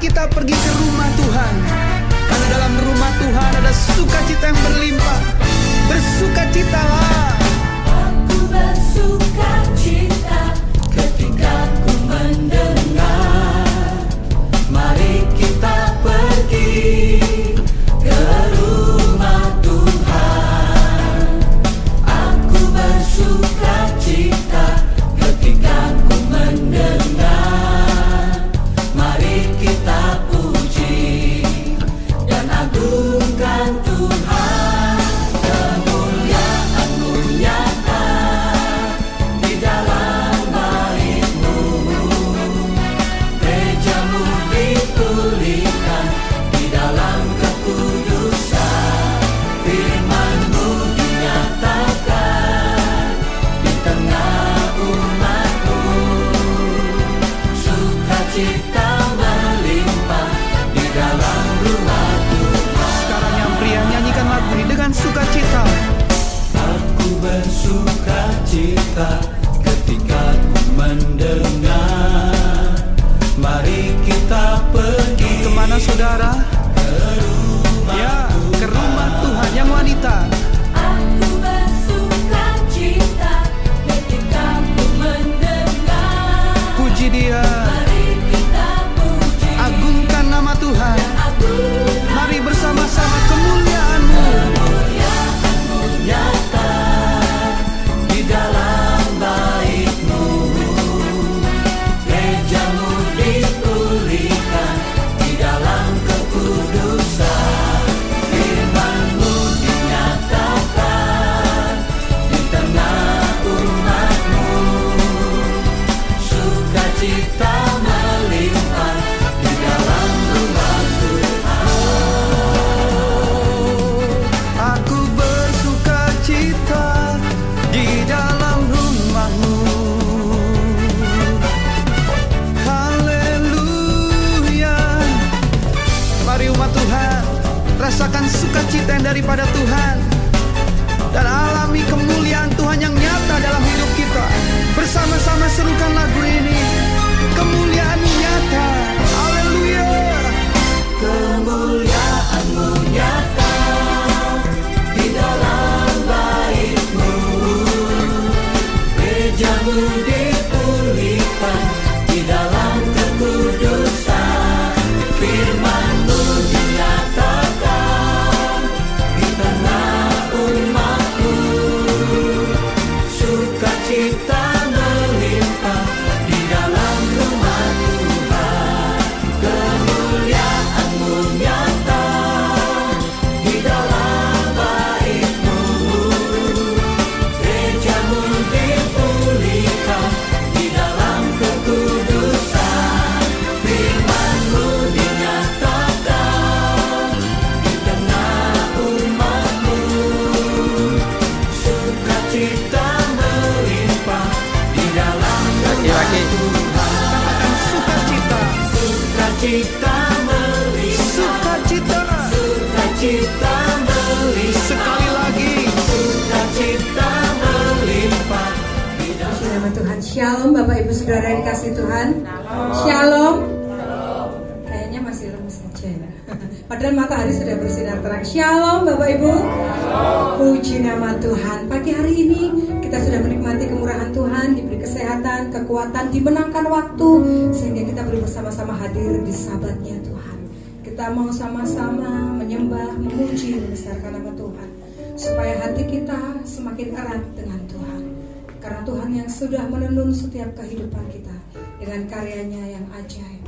kita pergi ke rumah Tuhan. Karena dalam rumah Tuhan ada sukacita yang berlimpah. Bersukacitalah. Aku bersukacita ketika ku mendengar. Mari kita pergi ke rumah Tuhan. Aku bersukacita ketika ku mendengar. Mari kita puji dan agungkan Tuhan. Kemuliaan-Mu nyata di dalam bait-Mu. Gereja-Mu dipulihkan di dalam kekudusan. Firman-Mu dinyatakan di tengah umat-Mu. Sukacita melimpah di dalam rumah Tuhan. Sekarang yang pria nyanyikan lagu ini dengan sukacita. Aku bersukacita ketika ku mendengar. Mari kita pergi Kemana saudara? Ya, ke rumah Tuhan yang wanita. Aku bersukacita ketika ku mendengar. Puji Dia, Mari kita puji agungkan nama Tuhan. dan agungkan Mari bersama-sama kemuliaan-Mu. kemuliaan-Mu nyata di dalam bait-Mu. Gereja-Mu dipulihkan di dalam kekudusan. Firman-Mu dinyatakan di tengah umat-Mu. Sukacita melimpah di dalam rumah Aku bersukacita di dalam rumah-Mu. Haleluya. Mari umat Tuhan, rasakan sukacita yang daripada Tuhan dan alami kemuliaan Tuhan yang nyata dalam hidup kita. Bersama-sama serukan lagu ini. Kemuliaan-Mu nyata. Haleluya. Kemuliaan-Mu nyata di dalam bait-Mu. Gereja-Mu dipulihkan di dalam kekudusan. Firman-Mu dinyatakan di tengah umat-Mu. Sukacita melimpah di dalam rumah Tuhan. Kemuliaan-Mu nyata di dalam bait-Mu. Gereja-Mu dipulihkan di dalam kekudusan. Firman-Mu dinyatakan di tengah umat-Mu. Sukacita melimpah di dalam rumah Tuhan. Katakan sukacita. Sukacita melimpah. Sukacita. Sukacita melimpah. Sekali lagi. Sukacita melimpah di dalam. Nama Tuhan, Shalom Bapak Ibu Saudara yang dikasih Tuhan. Shalom. Kayaknya masih lemes aja ya. Padahal matahari sudah bersinar terang. Shalom Bapak Ibu. Puji nama Tuhan. Pagi hari ini kita sudah menikmati kemurahan Tuhan, diberi kesehatan, kekuatan, dimenangkan waktu, sehingga kita boleh bersama-sama hadir di Sabatnya Tuhan. Kita mau sama-sama menyembah, memuji, membesarkan nama Tuhan, supaya hati kita semakin erat dengan Tuhan. Karena Tuhan yang sudah menenun setiap kehidupan kita dengan karyanya yang ajaib.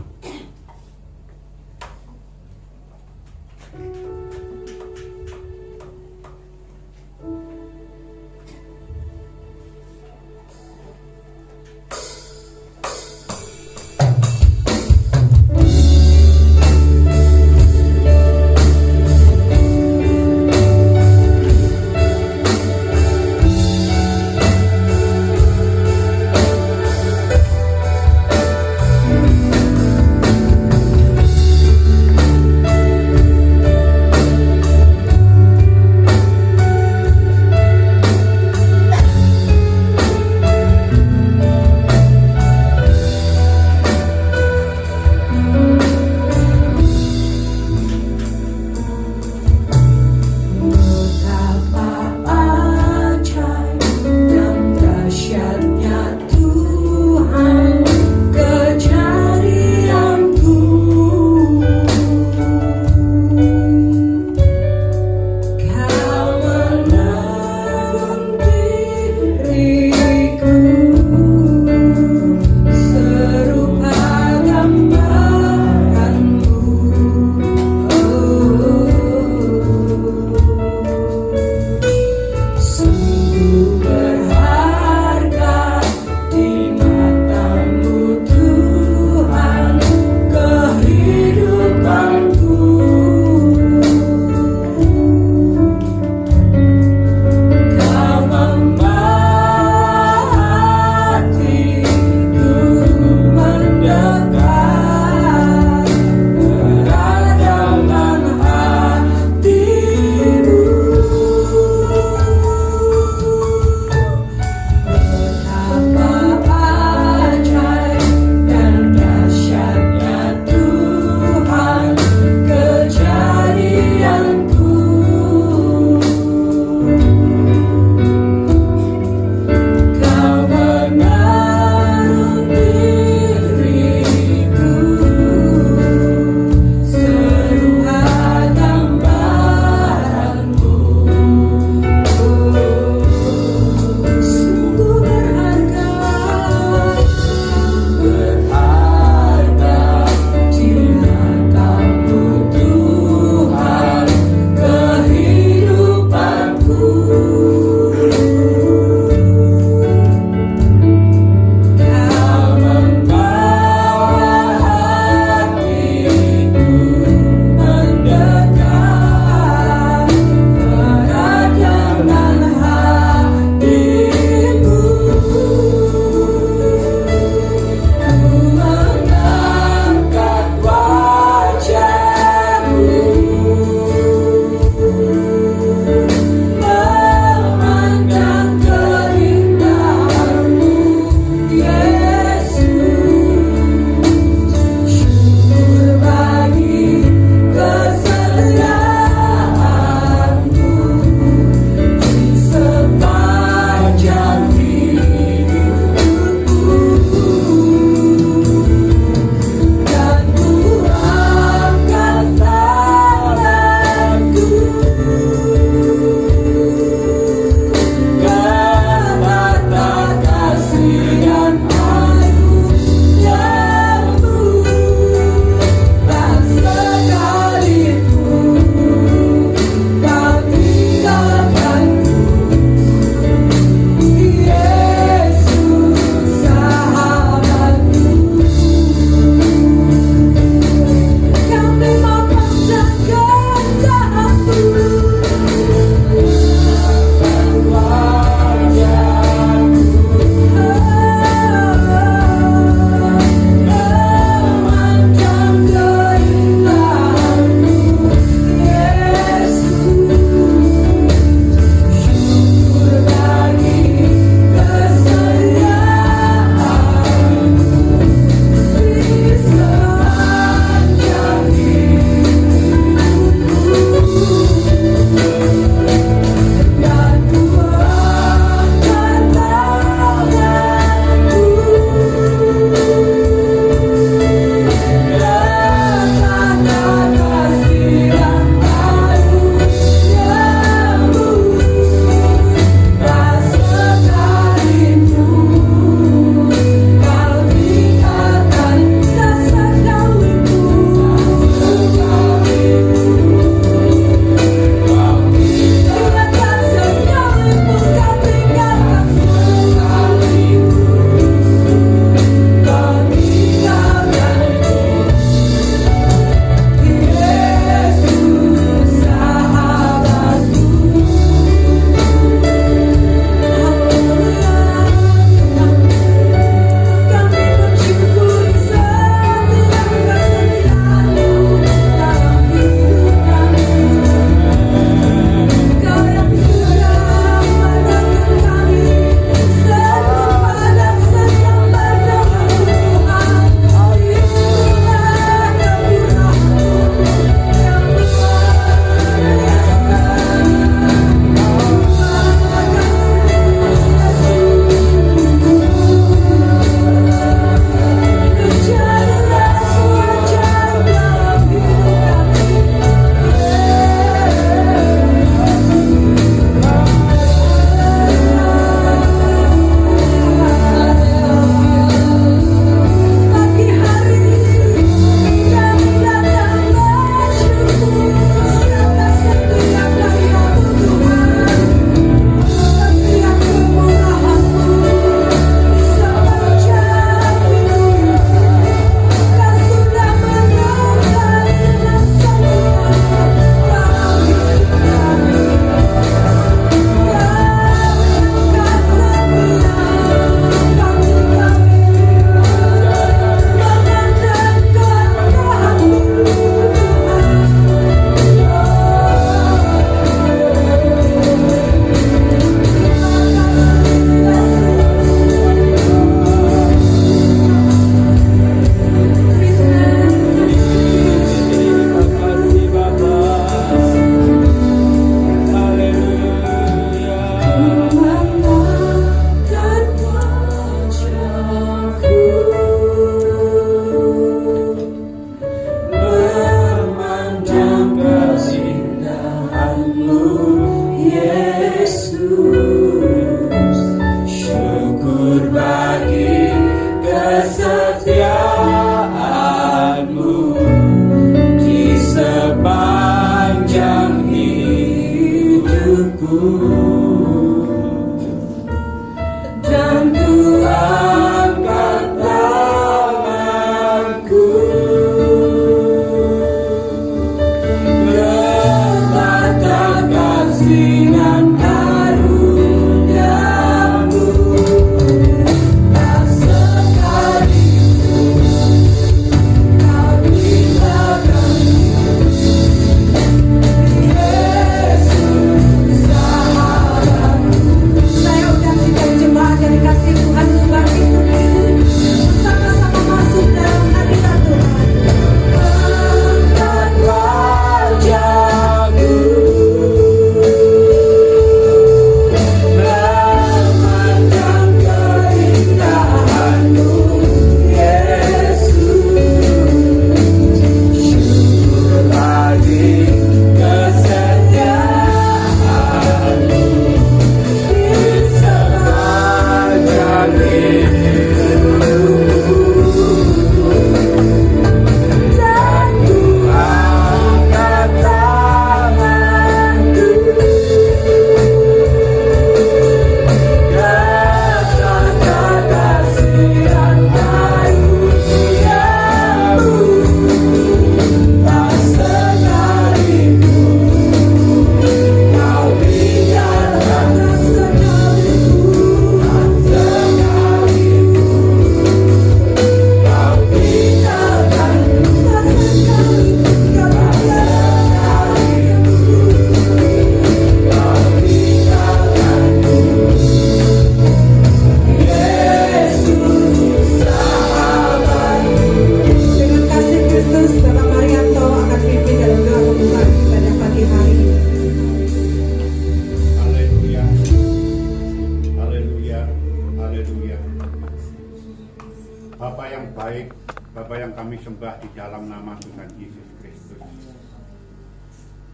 Bapa yang baik, Bapa yang kami sembah di dalam nama Tuhan Yesus Kristus,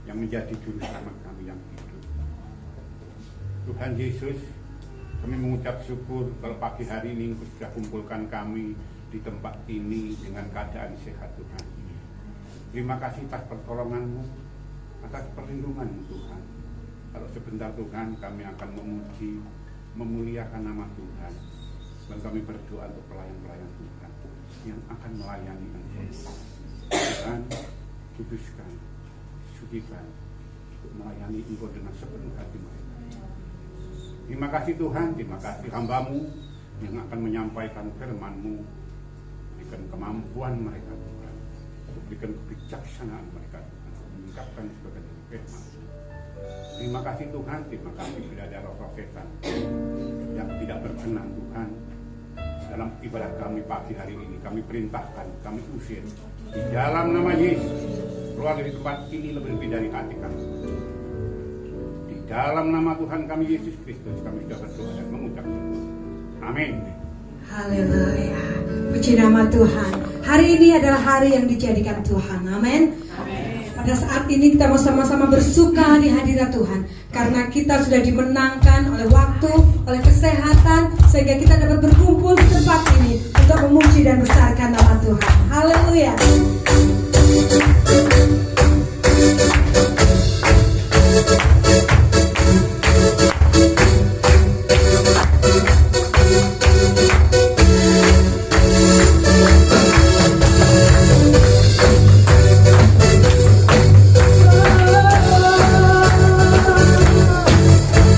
yang menjadi juru selamat kami yang hidup. Tuhan Yesus, kami mengucap syukur kalau pagi hari ini Engkau sudah kumpulkan kami di tempat ini dengan keadaan sehat Tuhan. Terima kasih atas pertolongan-Mu, atas perlindungan-Mu Tuhan. Kalau sebentar Tuhan kami akan memuji, memuliakan nama Tuhan. Dan kami berdoa untuk pelayan-pelayan Tuhan yang akan melayani Engkau. Tuhan, kuduskan, sucikan untuk melayani Engkau dengan sepenuh hati mereka. Terima kasih Tuhan, terima kasih hamba-Mu yang akan menyampaikan firman-Mu. Berikan kemampuan mereka Tuhan, berikan kebijaksanaan mereka Tuhan, meningkatkan sebagian dari firman. Terima kasih Tuhan, terima kasih tidak ada roh setan yang tidak berkenan Tuhan dalam ibadah kami pagi hari ini. Kami perintahkan, kami usir di dalam nama Yesus, keluar dari tempat ini lebih dari hati kami. Di dalam nama Tuhan kami Yesus Kristus kami sudah berdoa dan mengucap syukur. Amin. Haleluya. Puji nama Tuhan. Hari ini adalah hari yang dijadikan Tuhan. Amin. Pada saat ini kita mau sama-sama bersuka di hadirat Tuhan, karena kita sudah dimenangkan oleh waktu, oleh kesehatan, sehingga kita dapat berkumpul di tempat ini untuk memuji dan besarkan nama Tuhan. Haleluya.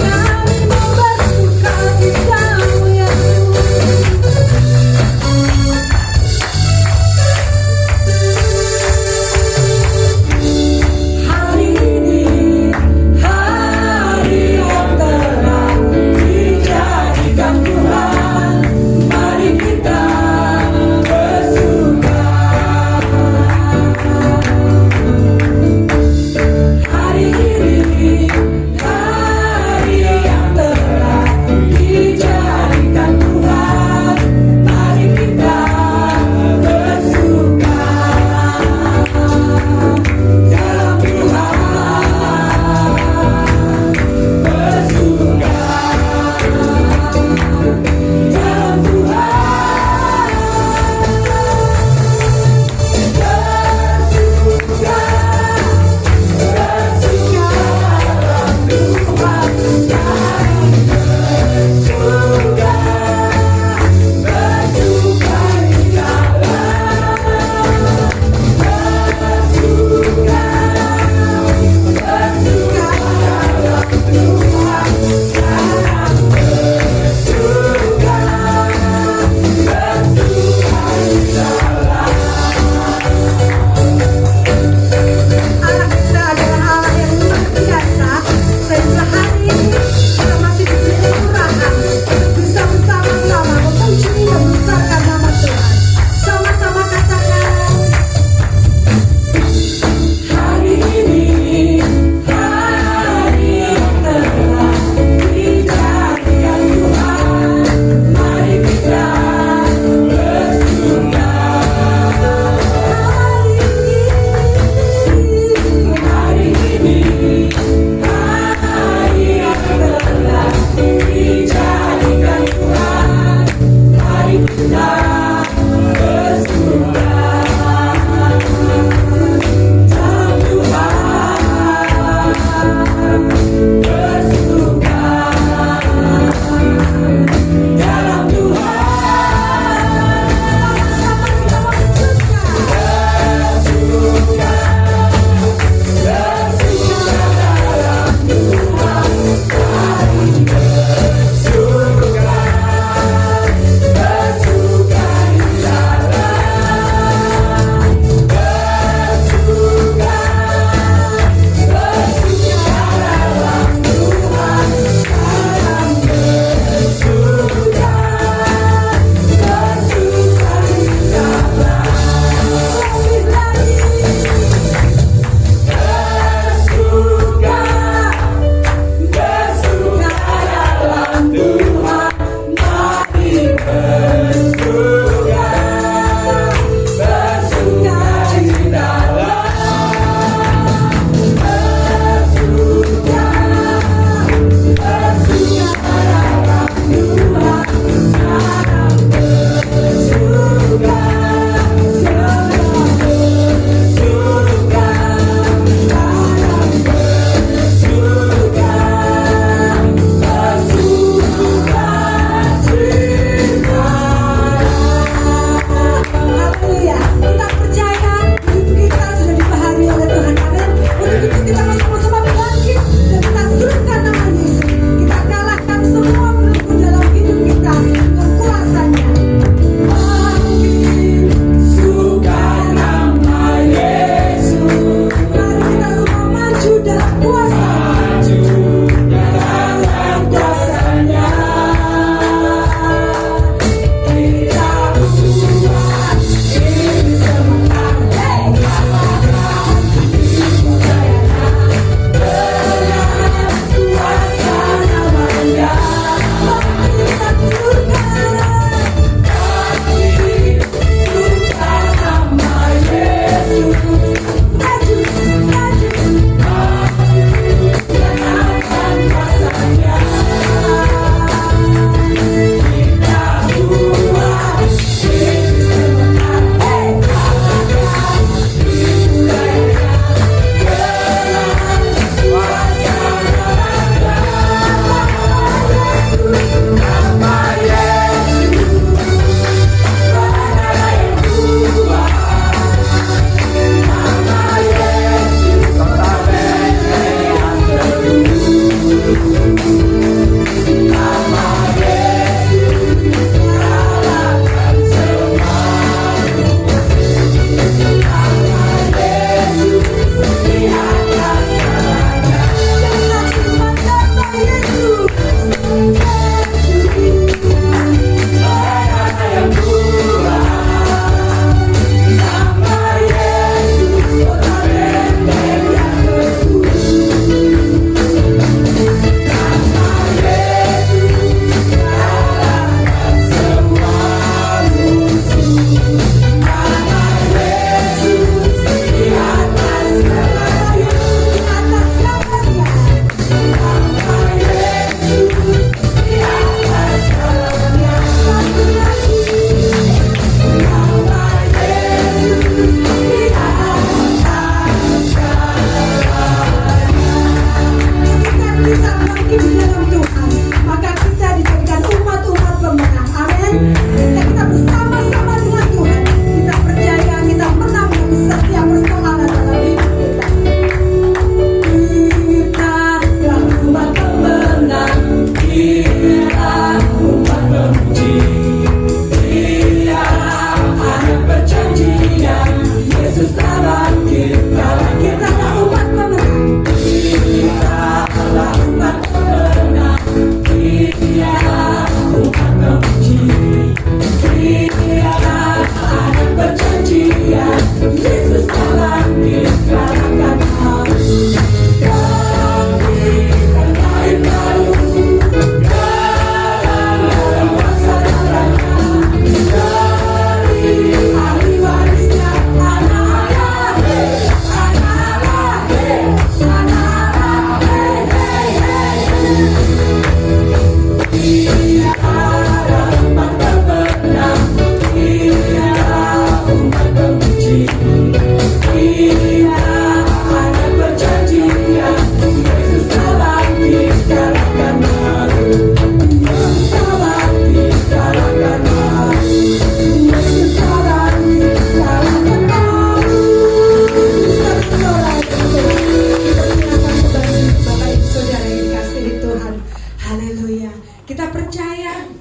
Kami mau bersuka di dalam ya Tuhan.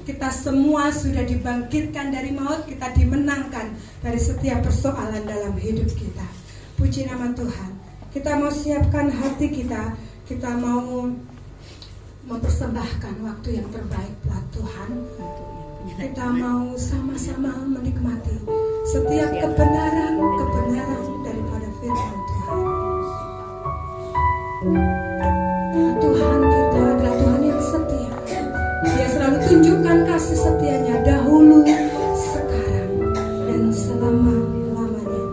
kita semua sudah dibangkitkan dari maut, kita dimenangkan dari setiap persoalan dalam hidup kita. Puji nama Tuhan. Kita mau siapkan hati kita, kita mau mempersembahkan waktu yang terbaik buat Tuhan. Kita mau sama-sama menikmati setiap kebenaran daripada firman Tuhan. Tuhan kita adalah Tuhan yang setia. Dia selalu tunjukkan kasih setianya dahulu, sekarang, dan selama-lamanya.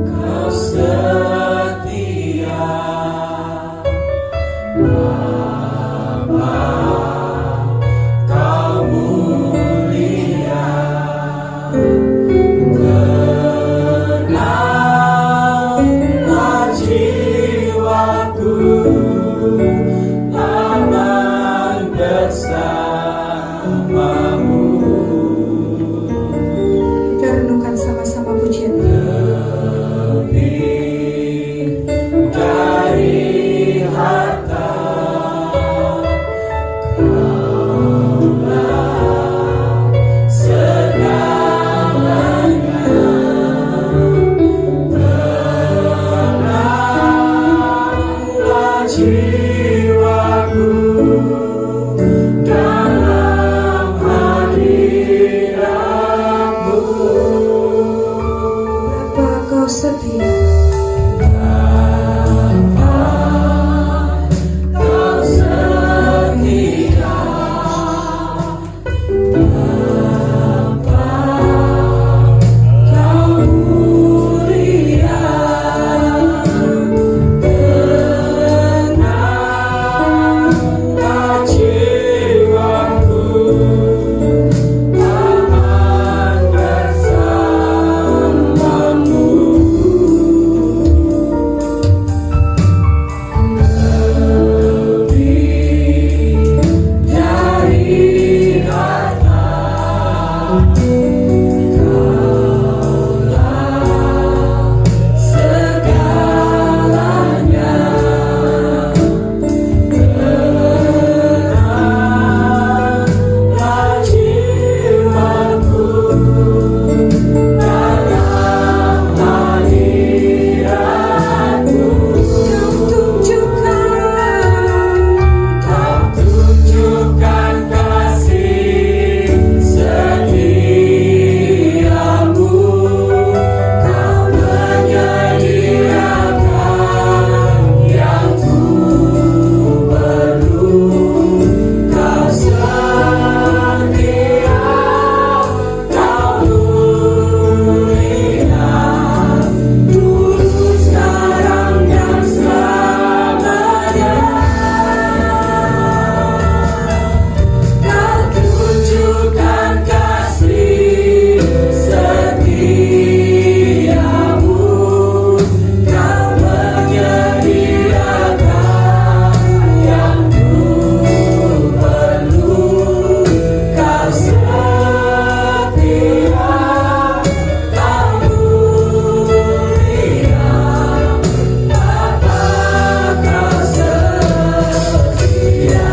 Kau setia, Bapa, Kau mulia, tenanglah jiwaku, aman bersamamu. Kita renungkan sama-sama pujian ini. Dari harta Kaulah segalanya, tenanglah jiwaku dalam hadirat-Mu. Bapa, Kau setia. Kau setia, Bapa, Kau mulia, tenanglah jiwaku, aman bersamamu. Dari harta Kaulah segalanya, tenanglah jiwaku dalam hadirat-Mu. Kau tunjukkan kasih setiamu, Kau menyediakan yang ku perlu. Kau setia, Kau mulia, dulu, sekarang, dan selamanya. Kau tunjukkan kasih setiamu, Kau menyediakan yang ku perlu. Kau setia, Kau mulia, Bapa, Kau setia.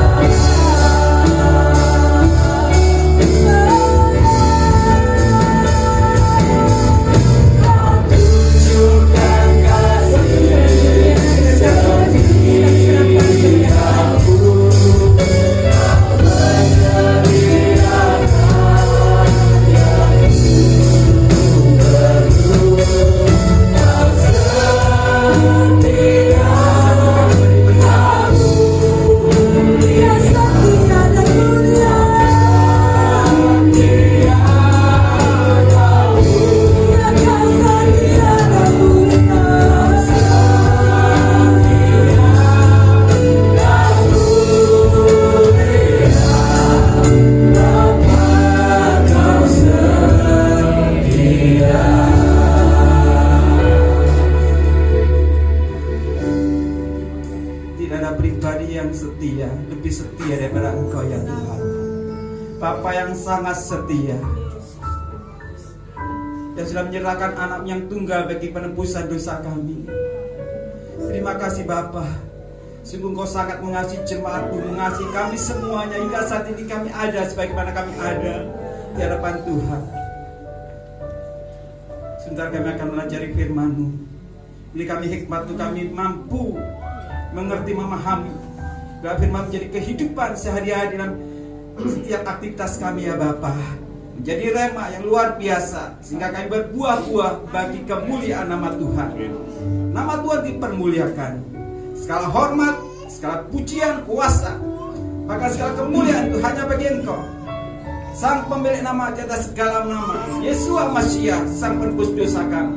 Tunjukkan kasih setiamu, Kau menyediakan yang ku perlu. Kau setia, Kau mulia, setia dan mulia. Setia, Kau mulia, Kau setia dan mulia. Tidak ada pribadi yang setia, lebih setia daripada Engkau ya Tuhan. Bapa yang sangat setia, yang sudah menyerahkan anak yang tunggal bagi penebusan dosa kami. Terima kasih Bapa. Sungguh Engkau sangat mengasihi jemaat-Mu, mengasihi kami semuanya. Hingga saat ini kami ada sebagaimana kami ada di hadapan Tuhan. Sebentar kami akan melajari firman-Mu. Beri kami hikmat untuk kami mampu mengerti, memahami. Biar firman menjadi kehidupan sehari-hari dalam setiap aktivitas kami ya Bapa. Menjadi rema yang luar biasa sehingga kami berbuah-buah bagi kemuliaan nama Tuhan. Nama Tuhan dipermuliakan. Segala hormat, segala pujian, kuasa, bahkan segala kemuliaan itu hanya bagi Engkau, Sang pemilik nama di atas segala nama, Yesua Mashiach, Sang penebus dosa kami.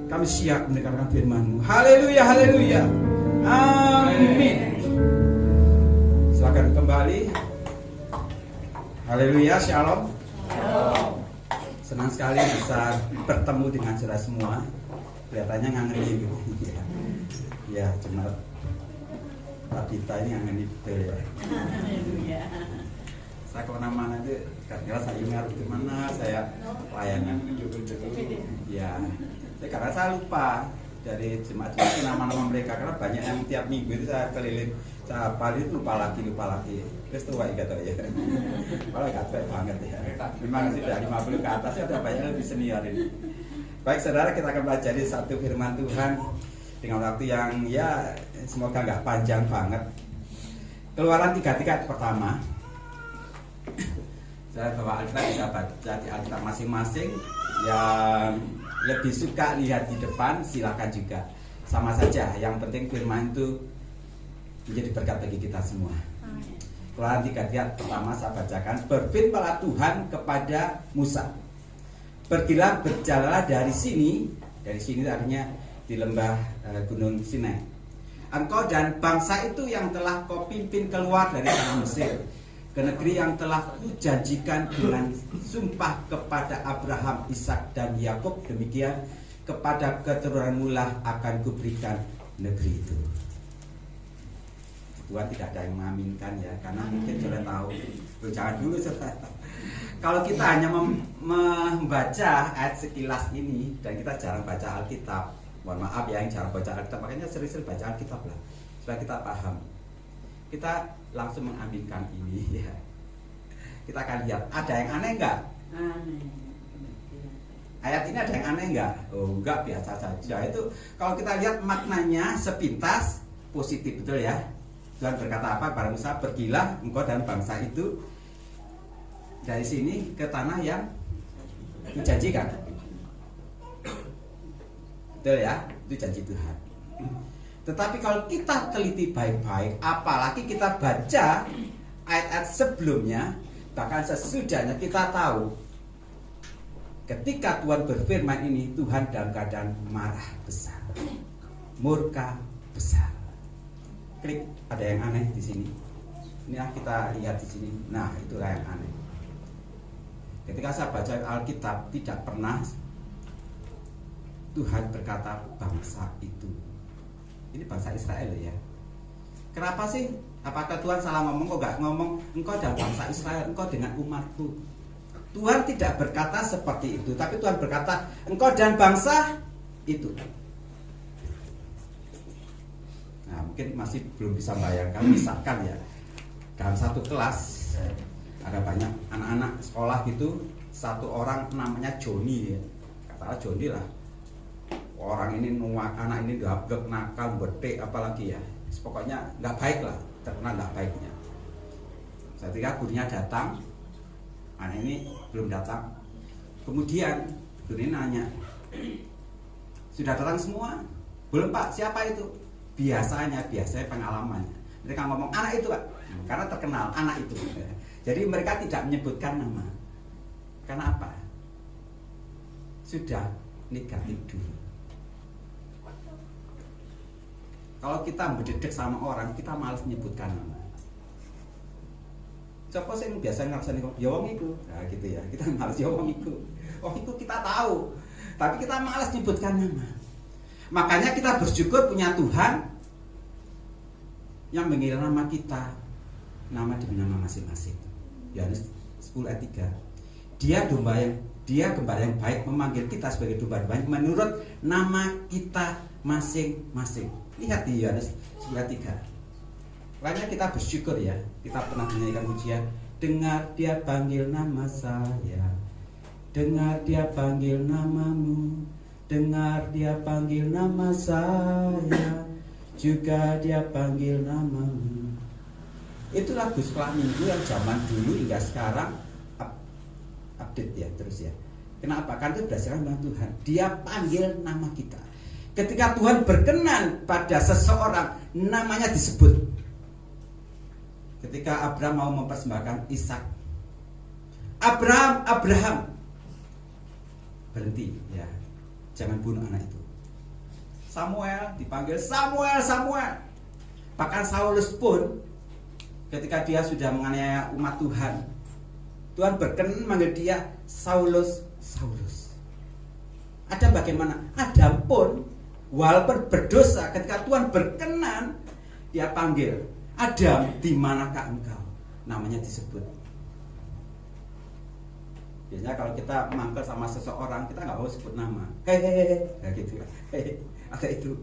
Kami siap mendengarkan firman-Mu. Haleluya, haleluya. Amin. Silakan kembali. Haleluya, shalom. Senang sekali bisa bertemu dengan saudara semua. Kelihatannya ngangeni gitu. Ya, cuma Pak Dita ini ngangeni betul ya. Saya kemana-mana itu karena saya ingat gimana saya layanan. Ya, karena saya lupa dari jemaat-jemaat nama-nama mereka, karena banyak yang tiap minggu itu saya keliling, saya hafal itu lupa lagi. Terus tua gitu ya. Kalau nggak baik banget ya. Memang sudah 50 ke atas ya, udah banyak yang lebih senior ini. Baik saudara, kita akan pelajari satu firman Tuhan dengan waktu yang ya semoga nggak panjang banget. Keluaran 3 pertama. Saya bawa Alkitab, bisa baca di Alkitab masing-masing. Yang lebih suka lihat di depan silakan juga. Sama saja, yang penting firman itu menjadi berkat bagi kita semua. Keluaran 3 pertama saya bacakan. Berfirmanlah Tuhan kepada Musa, pergilah, berjalanlah dari sini artinya di lembah Gunung Sinai. Engkau dan bangsa itu yang telah kau pimpin keluar dari tanah Mesir, ke negeri yang telah kujanjikan dengan sumpah kepada Abraham, Ishak dan Yakub, demikian kepada keturunanmu lah akan kuberikan negeri itu. Tuhan tidak ada yang mengaminkan ya, karena mungkin sudah tahu. Jangan dulu saudara. Kalau kita hanya membaca ayat sekilas ini dan kita jarang baca Alkitab, mohon maaf ya yang jarang baca Alkitab, makanya sering-sering baca Alkitab lah supaya kita paham. Kita langsung mengaminkan ini ya. Kita akan lihat ada yang aneh enggak? Aneh. Ayat ini ada yang aneh enggak? Oh enggak, biasa saja. Itu kalau kita lihat maknanya sepintas positif, betul ya. Tuhan berkata apa kepada Musa? Pergilah engkau dan bangsa itu dari sini ke tanah yang dijanjikan. Betul ya, itu janji Tuhan. Tetapi kalau kita teliti baik-baik, apalagi kita baca ayat-ayat sebelumnya, bahkan sesudahnya, kita tahu ketika Tuhan berfirman ini, Tuhan dalam keadaan marah besar, murka besar. Klik, ada yang aneh di sini. Ini kita lihat di sini. Nah, itulah yang aneh. Ketika saya baca Alkitab, tidak pernah Tuhan berkata bangsa itu. Ini bangsa Israel ya. Kenapa sih? Apakah Tuhan salah ngomong? Kok gak ngomong engkau dan bangsa Israel, engkau dengan umatku? Tuhan tidak berkata seperti itu, tapi Tuhan berkata engkau dan bangsa itu. Nah, mungkin masih belum bisa bayangkan. Misalkan ya, dalam satu kelas ada banyak anak-anak sekolah gitu, satu orang namanya Joni ya. Katakanlah Joni lah. Orang ini nuak, anak ini gabek, nakal, betek, apalagi ya. Pokoknya nggak baik lah, terkenal nggak baiknya. Ketika gurunya datang, anak ini belum datang. Kemudian guru ini nanya, sudah datang semua? Belum Pak, siapa itu? Biasanya pengalamannya. Mereka ngomong anak itu Pak, karena terkenal anak itu. Jadi mereka tidak menyebutkan nama. Karena apa? Sudah negatif dulu. Kalau kita berdedek sama orang, kita malas menyebutkan nama. Siapa sih yang biasa ngerasani ya wong iku. Nah gitu ya, kita malas ya wong iku. Wong iku kita tahu, tapi kita malas menyebutkan nama. Makanya kita bersyukur punya Tuhan yang mengira nama kita, nama demi nama masing-masing. Yohanes 10 ayat 3. Dia domba yang Dia gembala yang baik memanggil kita sebagai domba-domba menurut nama kita masing-masing. Lihat di Yohanes 9:3. Makanya kita bersyukur ya, kita pernah menyanyikan pujian, dengar dia panggil nama saya, dengar dia panggil namamu, dengar dia panggil nama saya, juga dia panggil namamu. Itu lagu sekolah minggu yang zaman dulu hingga sekarang update ya terus ya. Kenapa? Karena itu berdasarkan dengan Tuhan. Dia panggil nama kita. Ketika Tuhan berkenan pada seseorang, namanya disebut. Ketika Abraham mau mempersembahkan Ishak, Abraham, berhenti ya, jangan bunuh anak itu. Samuel dipanggil Samuel. Bahkan Saulus pun ketika dia sudah menganiaya umat Tuhan, Tuhan berkenan manggil dia Saulus. Adam bagaimana? Adam pun walaupun berdosa, ketika Tuhan berkenan, dia panggil, Adam, di manakah engkau? Namanya disebut. Biasanya kalau kita mangkel sama seseorang, kita nggak mau sebut nama. Hehehe, gitu. Ada itu.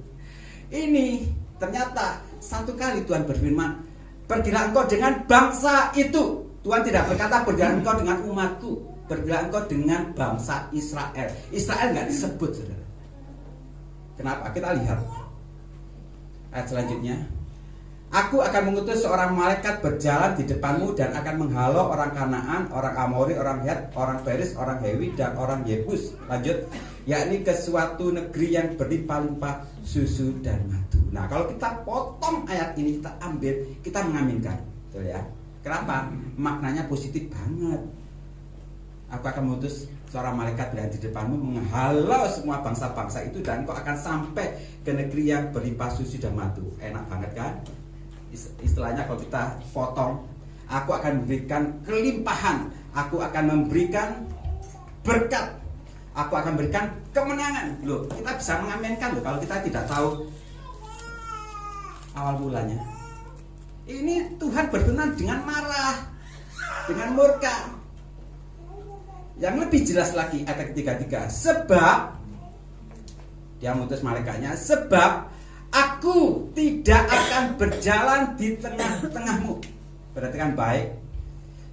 Ini ternyata satu kali Tuhan berfirman, pergilah engkau dengan bangsa itu. Tuhan tidak berkata pergilah engkau dengan umatku, pergilah engkau dengan bangsa Israel. Israel nggak disebut, saudara. Kenapa? Kita lihat ayat selanjutnya. Aku akan mengutus seorang malaikat berjalan di depanmu dan akan menghalau orang Kanaan, orang Amori, orang Het, orang Peris, orang Hewi, dan orang Yebus. Lanjut, yakni ke suatu negeri yang berlimpah-limpah susu dan madu. Nah, kalau kita potong ayat ini, kita ambil, kita mengaminkan, betul ya? Kenapa? Maknanya positif banget. Aku akan mengutus seorang malaikat berada di depanmu menghalau semua bangsa-bangsa itu dan kau akan sampai ke negeri yang berlimpah susu dan madu. Enak banget kan? Istilahnya kalau kita potong, aku akan memberikan kelimpahan, aku akan memberikan berkat, aku akan memberikan kemenangan. Loh, kita bisa mengaminkan loh kalau kita tidak tahu awal mulanya. Ini Tuhan berkenan dengan marah, dengan murka. Yang lebih jelas lagi ayat ketiga, sebab dia mengutus malaikatnya, sebab aku tidak akan berjalan di tengah-tengahmu. Perhatikan baik.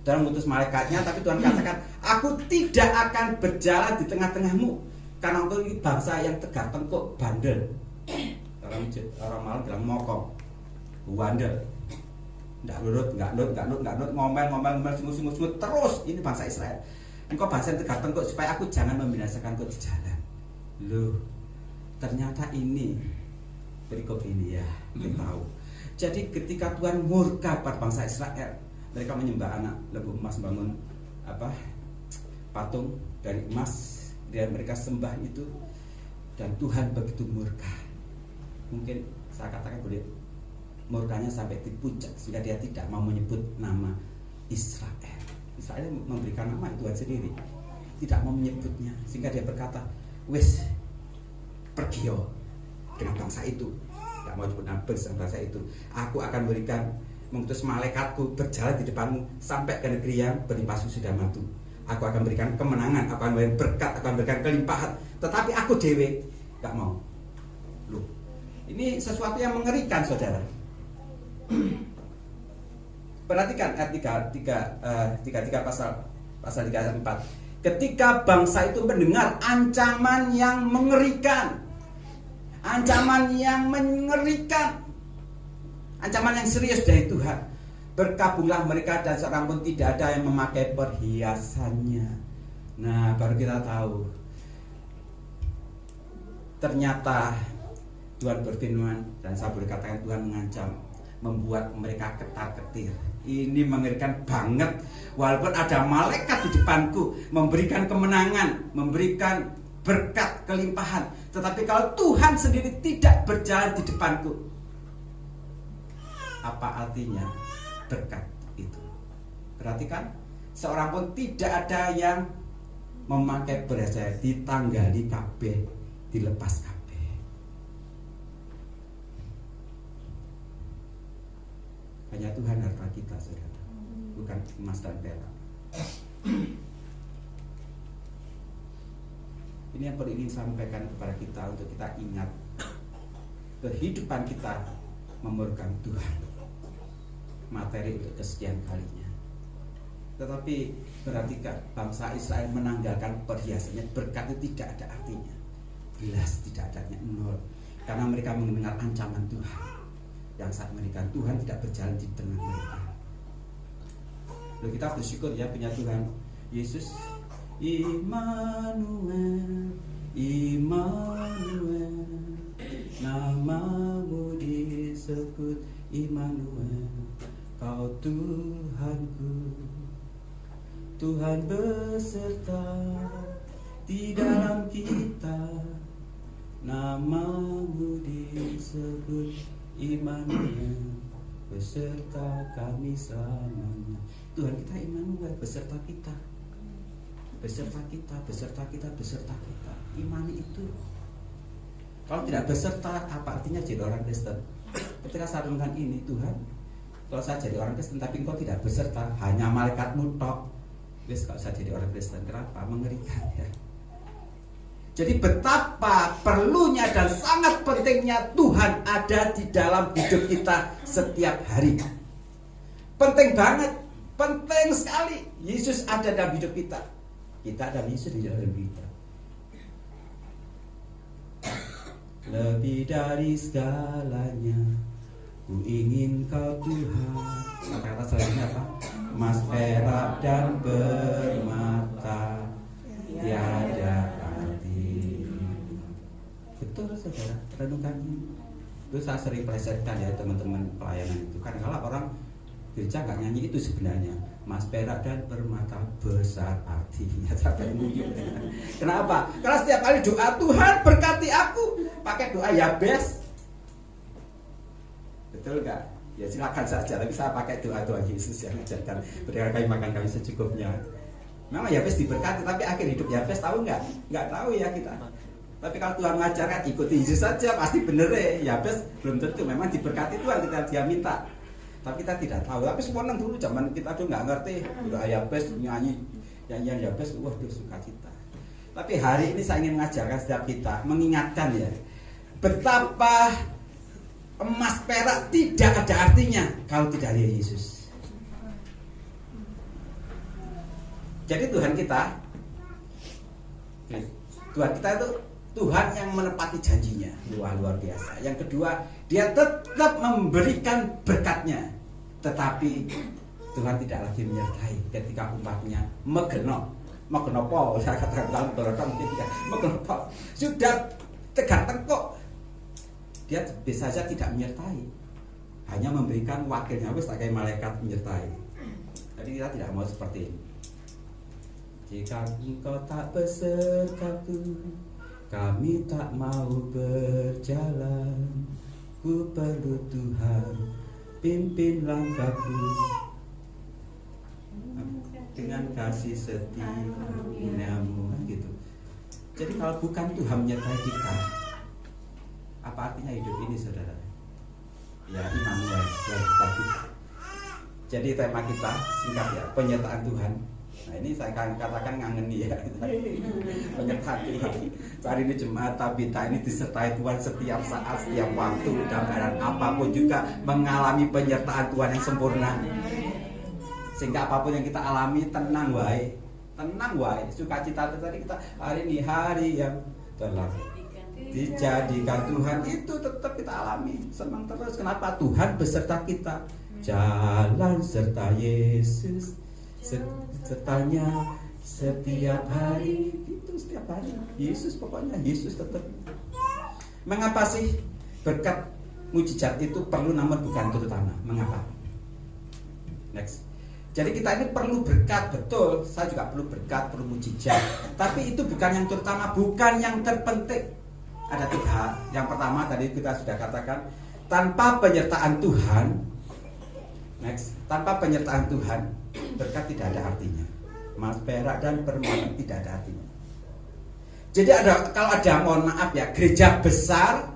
Dalam mengutus malaikatnya, tapi Tuhan katakan, aku tidak akan berjalan di tengah-tengahmu, karena engkau ini bangsa yang tegak tengkuk, bandel. Orang malam bilang mokong, bandel. Nggak nurut, ngomel, sungut, terus. Ini bangsa Israel. Engkau bangsa yang tegak tengkuk supaya aku jangan membinasakan kau di jalan. Loh, ternyata ini perikop ini ya, kita tahu. Jadi ketika Tuhan murka pada bangsa Israel, mereka menyembah anak lembu emas, bangun patung dari emas, dan mereka sembah itu, dan Tuhan begitu murka. Mungkin saya katakan boleh murkanya sampai di puncak sehingga dia tidak mau menyebut nama Israel. Israel memberikan nama Tuhan sendiri, tidak mau menyebutnya, sehingga dia berkata, wes pergio dengan bangsa itu, tidak mau sebut nama bangsa itu. Aku akan mengutus malaikatku berjalan di depanmu sampai ke negeri yang berlimpah susu dan madu. Aku akan berikan kemenangan, aku akan berikan berkat, aku akan berikan kelimpahan. Tetapi aku dewe nggak mau. Loh, ini sesuatu yang mengerikan, saudara. Perhatikan ayat 33 pasal 3 ayat 4. Ketika bangsa itu mendengar ancaman yang mengerikan, ancaman yang serius dari Tuhan, berkabunglah mereka dan seorang pun tidak ada yang memakai perhiasannya. Nah, baru kita tahu ternyata Tuhan berfirman, dan saya boleh katakan Tuhan mengancam, membuat mereka ketar-ketir. Ini mengerikan banget. Walaupun ada malaikat di depanku memberikan kemenangan, memberikan berkat, kelimpahan, tetapi kalau Tuhan sendiri tidak berjalan di depanku, apa artinya berkat itu? Perhatikan, seorang pun tidak ada yang memakai perhiasan, ditanggali kabeh, dilepas kabeh. Hanya Tuhan harta kita, saudara, bukan emas dan perak. Ini yang perlu ingin sampaikan kepada kita untuk kita ingat kehidupan kita memurkan Tuhan. Materi untuk kesekian kalinya. Tetapi berarti bangsa Israel menanggalkan perhiasannya, berkat itu tidak ada artinya. Jelas tidak adanya, nol. Karena mereka mendengar ancaman Tuhan. Yang saat mereka Tuhan tidak berjalan di tengah mereka. Lalu kita bersyukur ya punya Tuhan Yesus. Immanuel, Immanuel, namamu disebut Immanuel. Kau Tuhanku, Tuhan beserta di dalam kita. Namamu disebut Immanuel, beserta kami selamanya. Tuhan kita Immanuel, beserta kita. Beserta kita, beserta kita, beserta kita. Imani itu. Kalau tidak beserta, apa artinya jadi orang Kristen? Ketika saya renungkan ini, Tuhan, kalau saya jadi orang Kristen tapi engkau tidak beserta, hanya malaikatmu tok, wis kalau saya jadi orang Kristen. Kenapa? Mengerikan ya. Jadi betapa perlunya dan sangat pentingnya Tuhan ada di dalam hidup kita setiap hari. Penting banget, penting sekali Yesus ada dalam hidup kita. Kita dan Yesus di dalam kita. Lebih dari segalanya, ku ingin kau Tuhan. Kata selanjutnya apa? Emas, perak dan permata tiada arti. Betul saudara, renungkan ini. Itu saya sering plesetkan ya teman-teman pelayanan itu. Karena kalau orang gereja nggak nyanyi itu sebenarnya. Mas, perak dan permata besar artinya. Kenapa? Karena setiap kali doa Tuhan berkati aku, pakai doa Yabes. Betul nggak? Ya silakan saja. Tapi saya pakai doa Yesus yang ajarkan, berikan kami makan kami secukupnya. Memang Yabes diberkati, tapi akhir hidup Yabes tahu nggak? Nggak tahu ya kita. Tapi kalau Tuhan mengajarkan ikuti Yesus saja pasti bener ya. Yabes belum tentu. Memang diberkati Tuhan ketika dia minta. Tapi kita tidak tahu. Tapi semuanya dulu zaman kita tuh nggak ngerti. Udah Yabes nyanyi nyanyian Yabes, wah itu sukacita. Tapi hari ini saya ingin mengajarkan setiap kita, mengingatkan ya, betapa emas perak tidak ada artinya kalau tidak ada Yesus. Jadi Tuhan kita itu Tuhan yang menepati janjinya, luar biasa. Yang kedua, dia tetap memberikan berkatnya, tetapi Tuhan tidak lagi menyertai ketika umatnya megeno pol, saya katakan dalam berotong tidak megeno pol, sudah tegak tengkuk, dia bisa saja tidak menyertai, hanya memberikan wakilnya, wis kayak malaikat menyertai. Jadi kita tidak mau seperti ini. Jika engkau tak besertaku, kami tak mau berjalan. Ku perlu Tuhan, pimpin langkahku dengan kasih setia-Mu gitu. Jadi kalau bukan Tuhan menyertai kita, apa artinya hidup ini saudara? Ya Immanuel, ya tapi. Jadi tema kita singkat ya, penyertaan Tuhan. Nah ini saya katakan ngangeni ya, penyertaan Tuhan. Hari ini jemaat Tabita ini disertai Tuhan setiap saat, setiap waktu, dalam keadaan apapun juga mengalami penyertaan Tuhan yang sempurna. Sehingga apapun yang kita alami tenang wae, sukacita tadi kita hari ini hari yang telah dijadikan Tuhan itu tetap kita alami, senang terus. Kenapa? Tuhan beserta kita, jalan serta Yesus. Sertanya setiap hari, itu setiap hari Yesus, pokoknya Yesus tetap. Mengapa sih berkat mujizat itu perlu namun bukan terutama? Mengapa? Next. Jadi kita ini perlu berkat, betul. Saya juga perlu berkat, perlu mujizat. Tapi itu bukan yang terutama, bukan yang terpenting. Ada tiga hal. Yang pertama tadi kita sudah katakan, tanpa penyertaan Tuhan, next, tanpa penyertaan Tuhan, berkat tidak ada artinya. Emas, perak dan permata tidak ada artinya. Jadi kalau ada, mohon maaf ya, gereja besar,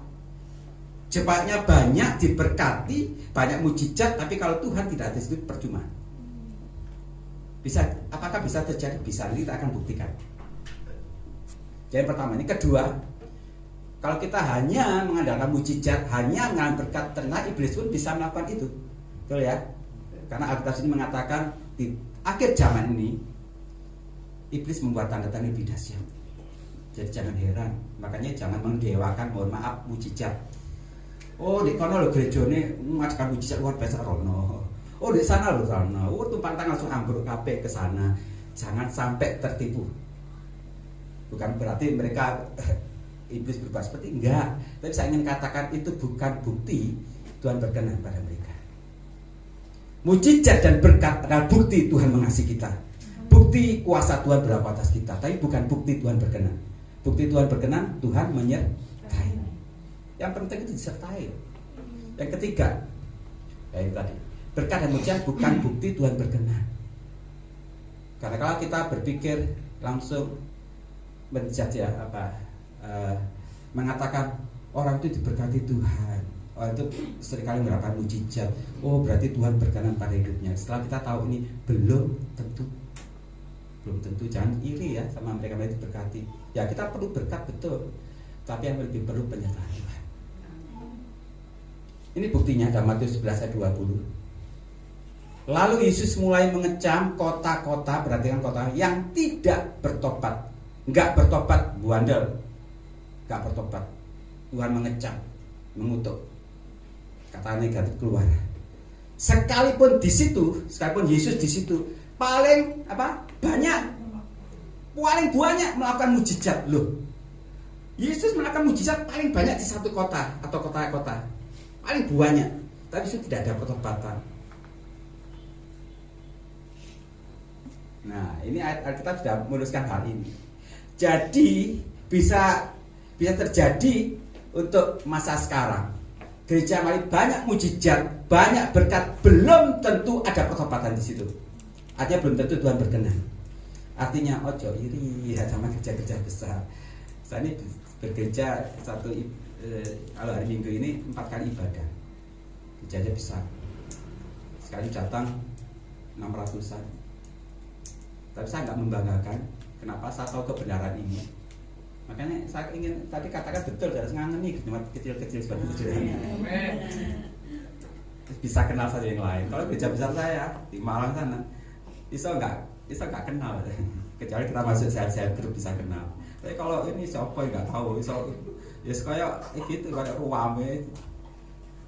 jemaatnya banyak, diberkati, banyak mujizat, tapi kalau Tuhan tidak ada situ percuma. Apakah bisa terjadi? Bisa, nanti kita akan buktikan. Jadi pertama ini. Kedua, kalau kita hanya mengandalkan mujizat, hanya mengandalkan berkat, ternyata iblis pun bisa melakukan itu. Betul ya? Karena Alkitab ini mengatakan di akhir zaman ini iblis membuat tanda-tanda lebih dahsyat. Jadi jangan heran, makanya jangan mendewakan, mohon maaf, mujizat. Oh, di kono lo gerejone ngajarkan mujizat luar biasa rono. Oh, di sana lo sana. Oh, tumpang tangan langsung ambruk kabeh ke sana. Jangan sampai tertipu. Bukan berarti mereka iblis berbuat seperti enggak, tapi saya ingin katakan itu bukan bukti Tuhan berkenan pada mereka. Mujizat dan berkat adalah bukti Tuhan mengasihi kita, bukti kuasa Tuhan berlaku atas kita, tapi bukan bukti Tuhan berkenan. Bukti Tuhan berkenan, Tuhan menyertai. Yang penting itu disertai. Yang ketiga, kayak tadi, berkat dan mujizat bukan bukti Tuhan berkenan. Karena kalau kita berpikir langsung menjudge ya mengatakan orang itu diberkati Tuhan, orang itu seringkali mendapatkan mujizat, oh berarti Tuhan berkenan pada hidupnya. Setelah kita tahu ini belum tentu. Jangan iri ya sama mereka yang diberkati. Ya kita perlu berkat betul, tapi yang lebih perlu penyertaan Tuhan. Ini buktinya dalam Matius 11 ayat 20. Lalu Yesus mulai mengecam kota-kota, berarti kan kota yang tidak bertobat. Enggak bertobat, buandel. Enggak bertobat. Tuhan mengecam, mengutuk. Kata negatif keluar. Sekalipun Yesus di situ paling banyak melakukan mujizat loh. Yesus melakukan mujizat paling banyak di satu kota atau kota-kota. Paling banyak. Tapi itu tidak ada pertobatan. Nah, ini Alkitab sudah menuliskan hal ini. Jadi bisa terjadi untuk masa sekarang. Gereja Mari banyak mujizat, banyak berkat, belum tentu ada pertobatan di situ. Artinya belum tentu Tuhan berkenan. Artinya ojo iri ya sama gereja-gereja besar. Saya ini bergereja kalau hari Minggu ini 4 kali ibadah. Gerejanya besar. Sekali datang 600-an. Tapi saya nggak membanggakan. Kenapa saya tahu kebenaran ini? Makanya saya ingin tadi katakan betul, harus ngangeni cuma kecil-kecil seperti itu. Bisa kenal saja yang lain. Kalau gereja besar saya di Malang sana, bisa nggak kenal. Kecuali kita masuk sehat-sehat grup bisa kenal. Tapi kalau ini siapa nggak tahu, ya kayak gitu kayak ruame,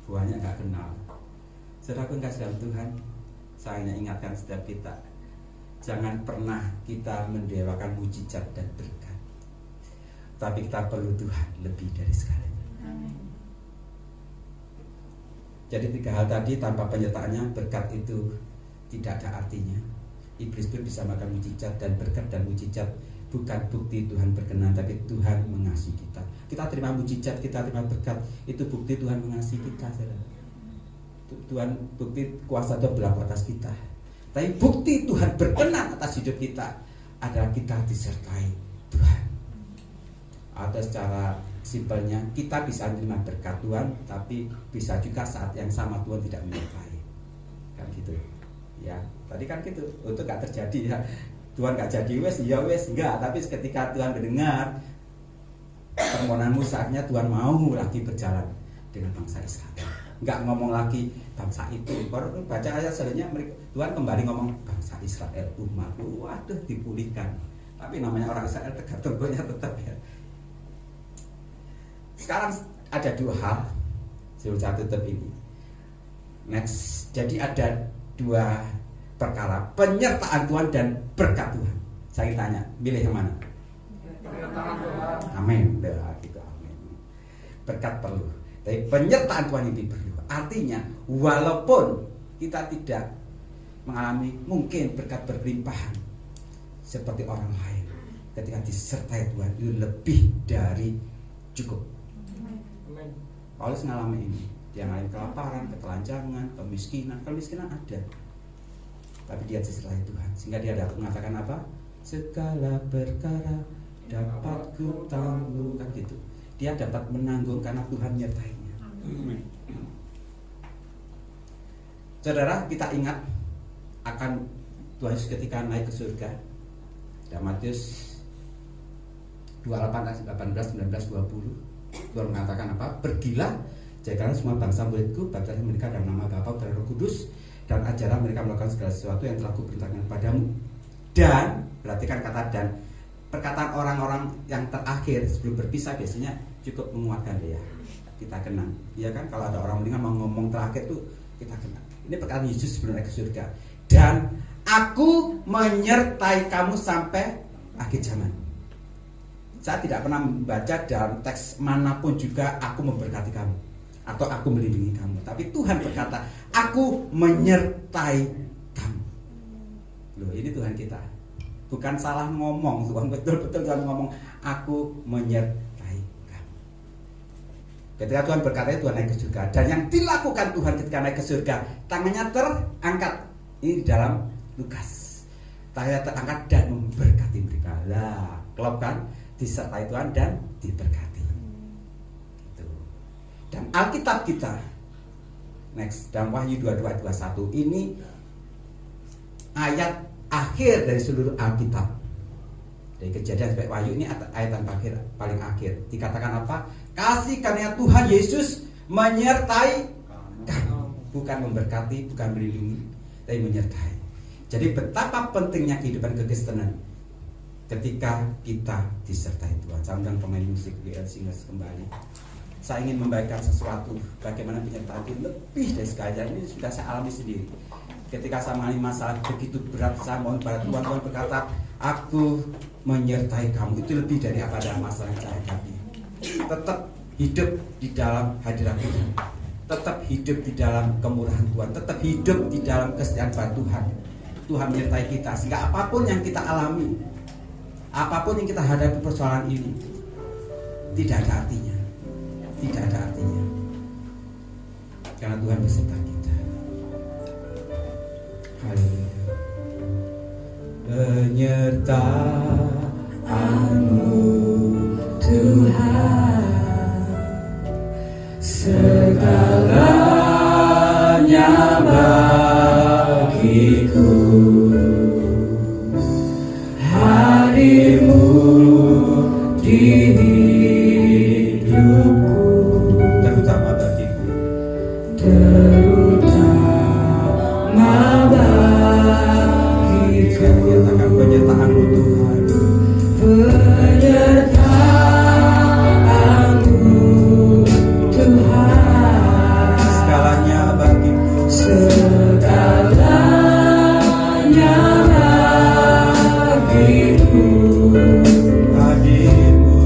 banyak nggak kenal. Saudaraku kasih dalam Tuhan, saya ingin ingatkan setiap kita. Jangan pernah kita mendewakan mujizat dan berkat. Tapi kita perlu Tuhan lebih dari segalanya. Jadi 3 hal tadi tanpa penyertaannya berkat itu tidak ada artinya. Iblis pun bisa makan mujizat dan berkat dan mujizat bukan bukti Tuhan berkenan, tapi Tuhan mengasihi kita. Kita terima mujizat, kita terima berkat, itu bukti Tuhan mengasihi kita, saudara. Tuhan bukti kuasa Tuhan berlaku atas kita. Tapi bukti Tuhan berkenan atas hidup kita adalah kita disertai Tuhan. Atau secara simpelnya kita bisa menerima berkat Tuhan, tapi bisa juga saat yang sama Tuhan tidak menyertai. Kan gitu. Ya, tadi kan gitu. Untuk gak terjadi ya. Tuhan gak jadi wes enggak. Tapi ketika Tuhan mendengar permohonanmu, saatnya Tuhan mau lagi berjalan dengan bangsa Israel. Enggak ngomong lagi bangsa itu. Baru baca ayat selanjutnya Tuhan kembali ngomong bangsa Israel, umatku. Waduh, dipulihkan. Tapi namanya orang Israel tegak-tegaknya tetap ya. Sekarang ada 2 hal sebelum saya tutup ini. Next, jadi ada 2 perkara, penyertaan Tuhan dan berkat Tuhan. Saya tanya, pilih yang mana? Amin. Gitu, amin. Berkat perlu, tapi penyertaan Tuhan itu perlu. Artinya, walaupun kita tidak mengalami mungkin berkat berlimpahan seperti orang lain, ketika disertai Tuhan itu lebih dari cukup. Paulus ngalami ini. Dia ngalamin kelaparan, ketelanjangan, kemiskinan. Kemiskinan ada, tapi dia disertai Tuhan, sehingga dia dapat mengatakan apa? Segala perkara dapat ku tanggung, kan gitu. Dia dapat menanggung karena Tuhan menyertainya. Saudara, kita ingat akan Tuhan Yesus ketika naik ke surga. Dalam Matius 28 ayat 18, 19, 20. Tuhan mengatakan apa? Pergilah, jadikanlah semua bangsa muridku, baptislah mereka dalam nama Bapa dan Roh Kudus, dan ajarlah mereka melakukan segala sesuatu yang telah kuperintahkan kepadamu. Dan, perhatikan kata dan, perkataan orang-orang yang terakhir sebelum berpisah biasanya cukup menguatkan ya. Kita kenang, ya kan? Kalau ada orang meninggal mau ngomong terakhir tuh kita kenang. Ini perkataan Yesus sebelum naik ke surga. Dan aku menyertai kamu sampai akhir zaman. Saya tidak pernah membaca dalam teks manapun juga aku memberkati kamu atau aku melindungi kamu. Tapi Tuhan berkata, aku menyertai kamu. Loh, ini Tuhan kita. Bukan salah ngomong, Tuhan betul-betul Tuhan ngomong, aku menyertai kamu. Ketika Tuhan berkata, Tuhan naik ke surga. Dan yang dilakukan Tuhan ketika naik ke surga, tangannya terangkat. Ini di dalam Lukas. Tangannya terangkat dan memberkati mereka. Lah, klop kan? Disertai Tuhan dan diberkati. Gitu. Dan Alkitab kita next dalam Wahyu 22 ayat 21 ini ayat akhir dari seluruh Alkitab. Dari Kejadian sampai Wahyu ini ayat yang paling akhir. Dikatakan apa? Kasih karunia Tuhan Yesus menyertai kamu. Bukan memberkati, bukan melindungi, tapi menyertai. Jadi betapa pentingnya kehidupan kekristenan ketika kita disertai Tuhan. Saya undang pemain musik BL Singers kembali. Saya ingin membagikan sesuatu bagaimana penyertaan itu lebih dari sekalian. Ini sudah saya alami sendiri. Ketika saya mengalami masalah begitu berat, saya mohon pada Tuhan. Tuhan berkata, aku menyertai kamu. Itu lebih dari apa dalam masalah yang saya hadapi. Tetap hidup di dalam hadirat Tuhan. Tetap hidup di dalam kemurahan Tuhan. Tetap hidup di dalam kesetiaan pada Tuhan. Tuhan menyertai kita sehingga apapun yang kita alami, apapun yang kita hadapi persoalan ini, tidak ada artinya. Tidak ada artinya. Karena Tuhan beserta kita. Haleluya. Penyertaanmu Tuhan, segalanya bagiku. Hadirmu di hidupku, terutama bagiku, terutama bagiku. Nyatakan penyertaanmu Tuhan, penyertaanmu Tuhan, segalanya bagiku, segalanya bagiku. Hadirmu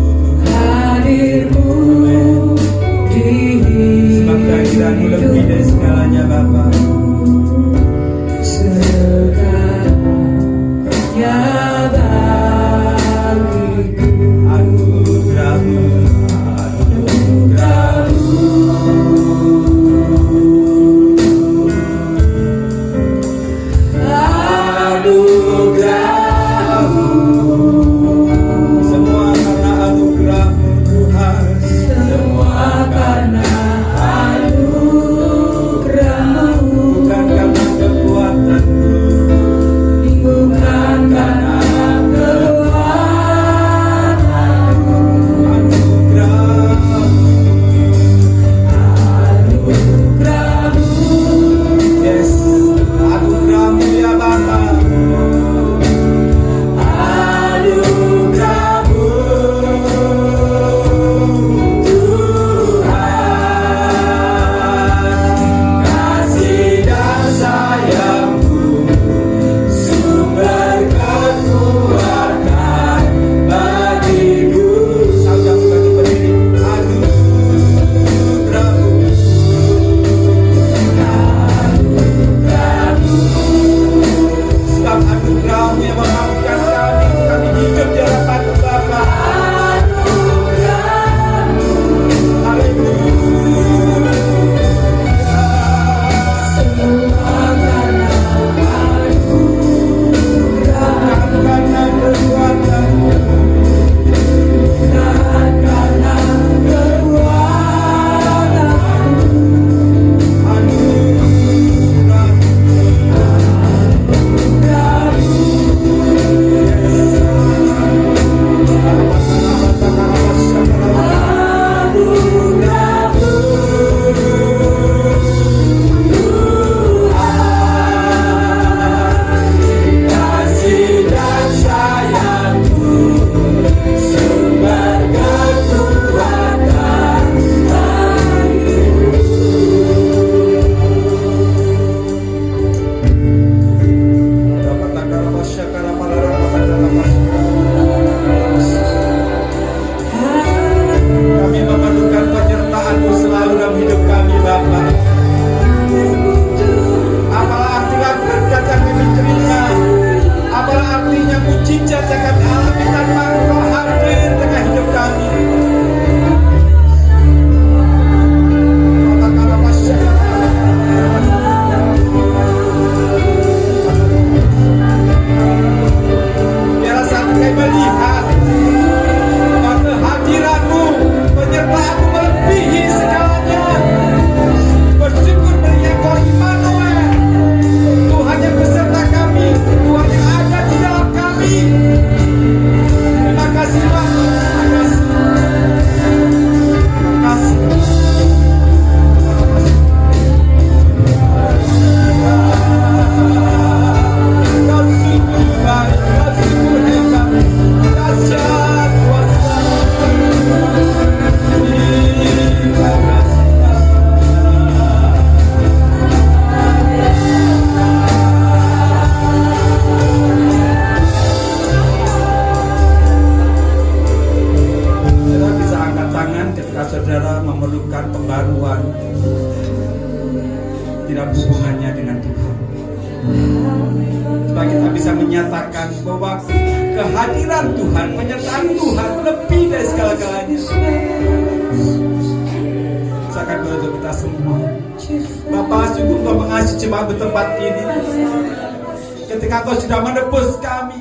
pengetahuan, tidak ada hubungannya dengan Tuhan. Supaya kita bisa menyatakan bahwa kehadiran Tuhan, penyertaan Tuhan lebih dari segala-galanya. Saya akan untuk kita semua. Bapa, sungguh Engkau mengasihi jemaat bertempat ini. Ketika Engkau sudah menebus kami,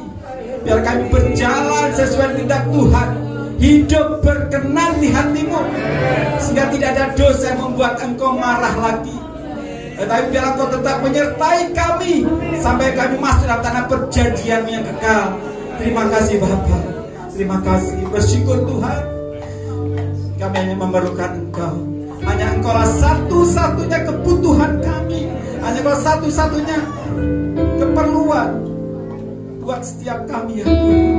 biar kami berjalan sesuai tindak Tuhan, hidup berkenan di hati-Mu, sehingga tidak ada dosa yang membuat Engkau marah lagi. Tetapi biar Engkau tetap menyertai kami sampai kami masuk dalam tanah perjanjian yang kekal. Terima kasih Bapa, terima kasih, bersyukur Tuhan. Kami hanya memerlukan Engkau. Hanya Engkaulah satu-satunya kebutuhan kami. Hanya Engkau satu-satunya keperluan buat setiap kami ya Tuhan.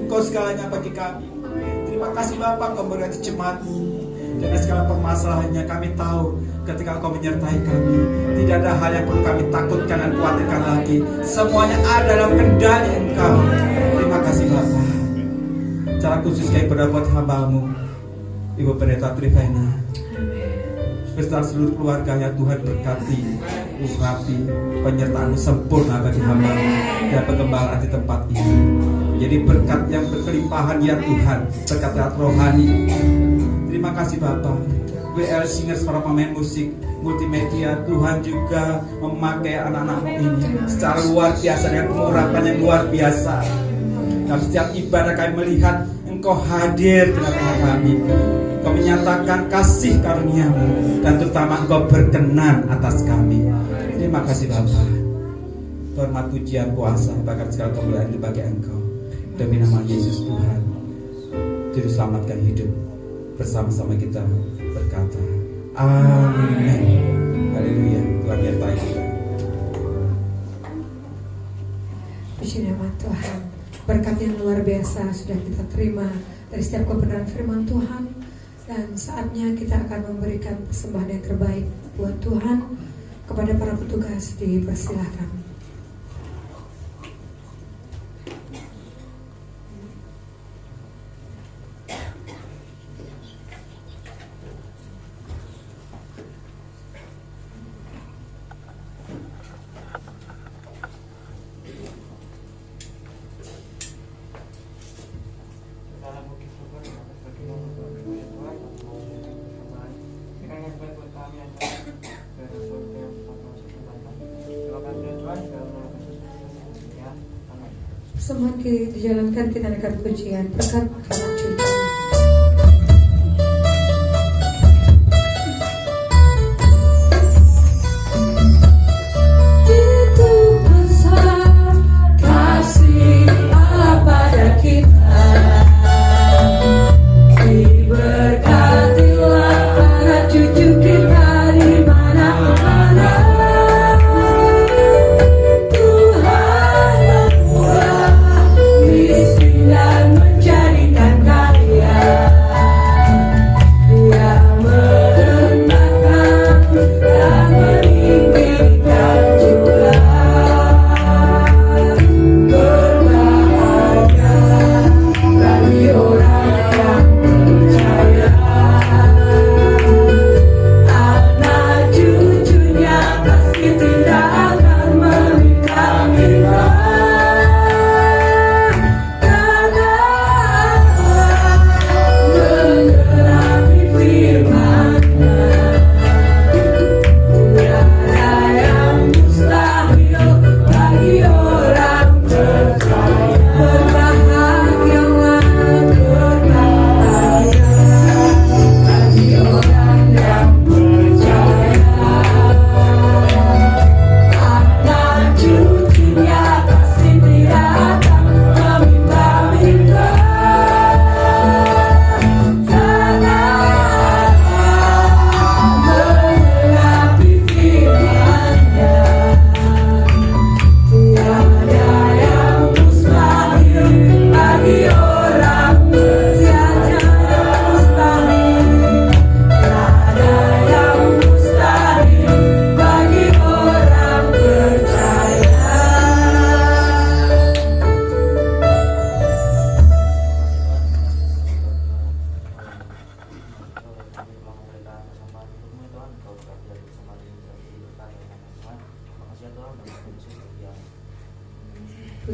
Engkau segalanya bagi kami. Terima kasih Bapak, Engkau berkati jemaat-Mu. Dengan segala permasalahannya kami tahu ketika Engkau menyertai kami, tidak ada hal yang perlu kami takutkan dan khawatirkan lagi. Semuanya ada dalam kendali Engkau. Terima kasih Bapak. Cara khusus kami berbuat hamba-Mu, Ibu Pendeta Trivena, beserta seluruh keluarganya. Tuhan berkati, urapi, penyertaan sempurna bagi hamba dan pengembangan di tempat ini. Jadi berkat yang berkelimpahan ya Tuhan, berkat rohani. Terima kasih Bapak. WL Singers, para pemain musik multimedia, Tuhan juga memakai anak-anak-Mu ini secara luar biasa dengan pengurapan yang luar biasa. Dalam setiap ibadah kami melihat Engkau hadir di tengah kami. Engkau menyatakan kasih karunia-Mu dan terutama Engkau berkenan atas kami. Terima kasih Bapak. Hormat pujian kuasa bahkan segala kemuliaan dibagi Engkau. Demi nama Yesus Tuhan, Juru selamatkan hidup bersama-sama kita berkata amin. Haleluya. Tuhan menyertai kita. Puji nama Tuhan. Berkat yang luar biasa sudah kita terima dari setiap kebenaran firman Tuhan. Dan saatnya kita akan memberikan persembahan yang terbaik buat Tuhan. Kepada para petugas dipersilahkan. Semua dijalankan, kita akan pujian berkat karena cucu. Itu besar kasih Allah pada kita. Diberkatilah anak cucu kita di mana-mana. Tuhan membuat miskin dan menjadikan kaya.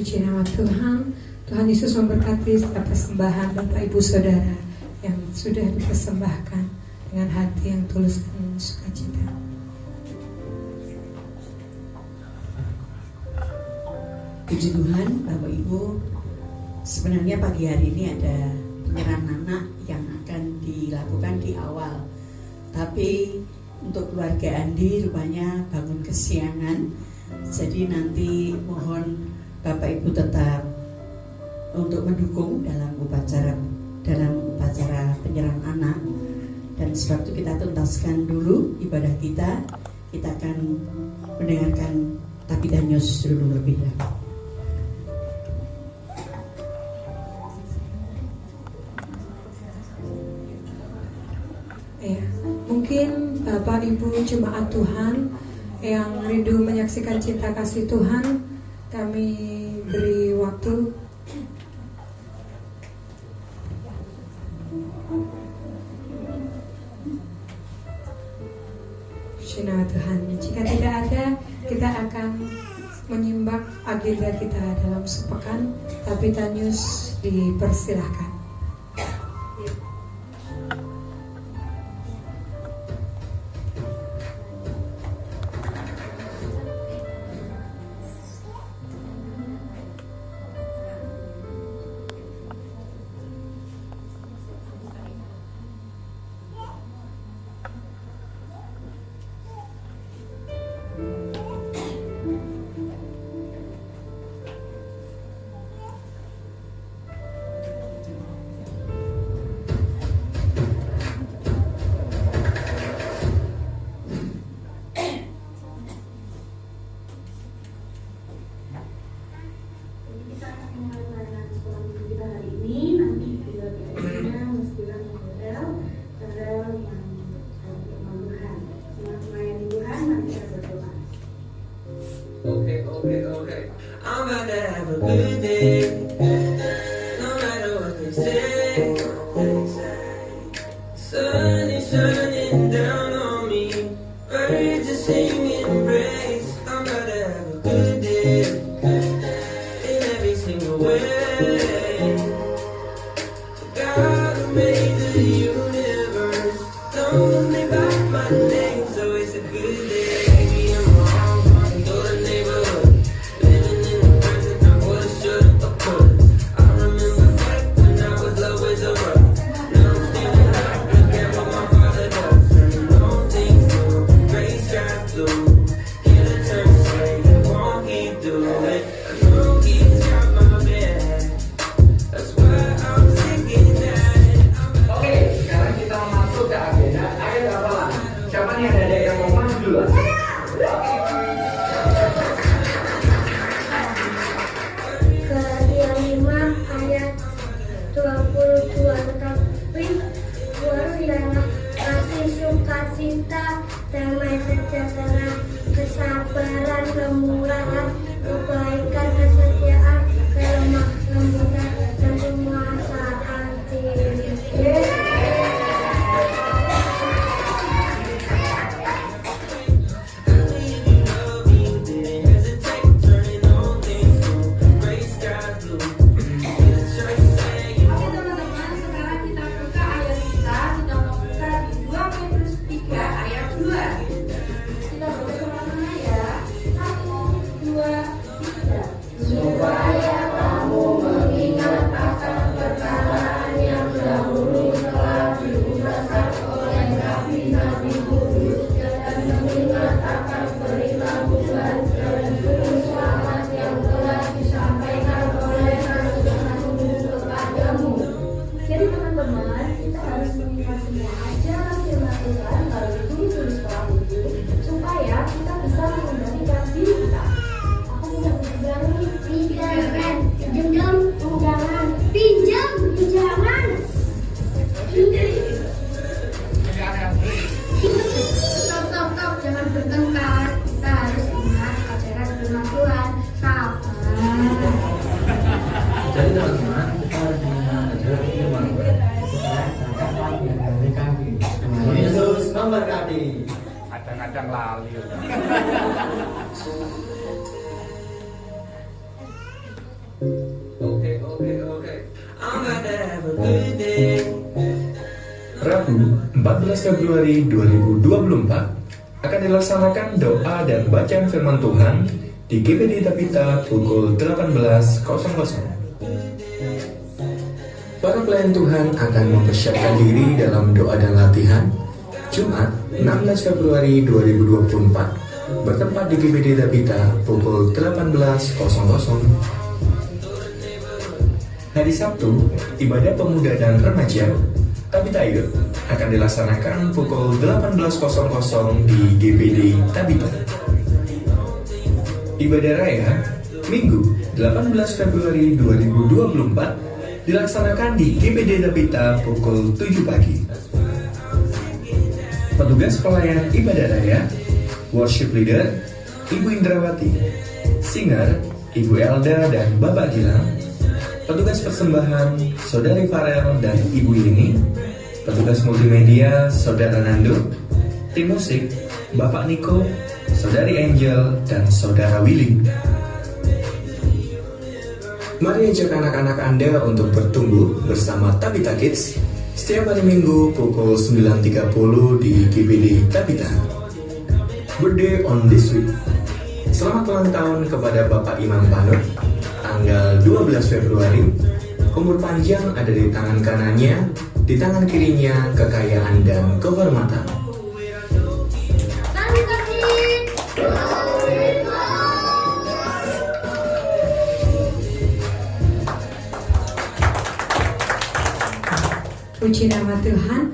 Puji nama Tuhan. Tuhan Yesus memberkati setiap persembahan Bapak Ibu Saudara yang sudah dipersembahkan dengan hati yang tulus dan sukacita. Puji Tuhan, Bapak Ibu. Sebenarnya pagi hari ini ada penyerahan anak yang akan dilakukan di awal. Tapi untuk keluarga Andi rupanya bangun kesiangan. Jadi nanti mohon Bapak Ibu tetap untuk mendukung dalam upacara penyerahan anak. Dan sebab itu kita tuntaskan dulu ibadah kita. Kita akan mendengarkan Tabitha News dulu lebih dahulu. Ya, mungkin Bapak Ibu jemaat Tuhan yang rindu menyaksikan cinta kasih Tuhan, kami beri waktu. Puji nama Tuhan. Jika tidak ada, kita akan menyimak agenda kita dalam sepekan. Tabitha News dipersilahkan. Okay. I'm about to have a good day. No matter what they say. Sun is shining down on me. Birds are singing praise. I'm about to have a good day. In every single way. God who made the universe knows me by my name, so it's a good day. Cinta, damai sejahtera, kesabaran, kemurahan, kebaikan, kesetiaan, kelemah lembutan, dan penguasaan diri. Yesus memberkati. Kadang-kadang lali. good day. Rabu 14 Februari 2024 akan dilaksanakan doa dan bacaan firman Tuhan di GPD Tabita pukul 18.00. Para pelayan Tuhan akan mempersiapkan diri dalam doa dan latihan Jumat 16 Februari 2024 bertempat di GPD Tabita pukul 18.00. Hari Sabtu, ibadah pemuda dan remaja Tabita Youth akan dilaksanakan pukul 18.00 di GPD Tabita. Ibadah Raya Minggu 18 Februari 2024 dilaksanakan di GPD Tabita pukul 7 pagi. Petugas pelayan ibadah raya, worship leader, Ibu Indrawati, singer, Ibu Elda dan Bapak Gilang, petugas persembahan, Saudari Farel dan Ibu Yeni, petugas multimedia, Saudara Nando, tim musik, Bapak Niko, Saudari Angel, dan Saudara Willy. Mari ajak anak-anak Anda untuk bertumbuh bersama Tabita Kids setiap hari Minggu pukul 9.30 di GPD Tabita. Birthday on this week. Selamat ulang tahun kepada Bapak Imam Panut, tanggal 12 Februari. Umur panjang ada di tangan kanannya, di tangan kirinya kekayaan dan kehormatan. Puji nama Tuhan.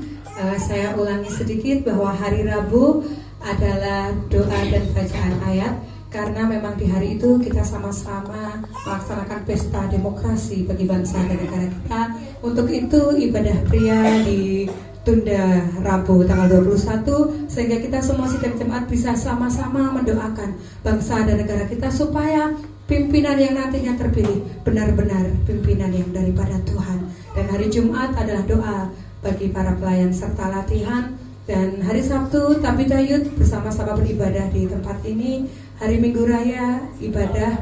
Saya ulangi sedikit bahwa hari Rabu adalah doa dan bacaan ayat, karena memang di hari itu kita sama-sama melaksanakan pesta demokrasi bagi bangsa dan negara kita. Untuk itu ibadah pria ditunda Rabu tanggal 21, sehingga kita semua sidang jemaat bisa sama-sama mendoakan bangsa dan negara kita supaya pimpinan yang nantinya terpilih benar-benar pimpinan yang daripada Tuhan. Dan hari Jumat adalah doa bagi para pelayan serta latihan. Dan hari Sabtu Tabita Youth bersama-sama beribadah di tempat ini. Hari Minggu Raya ibadah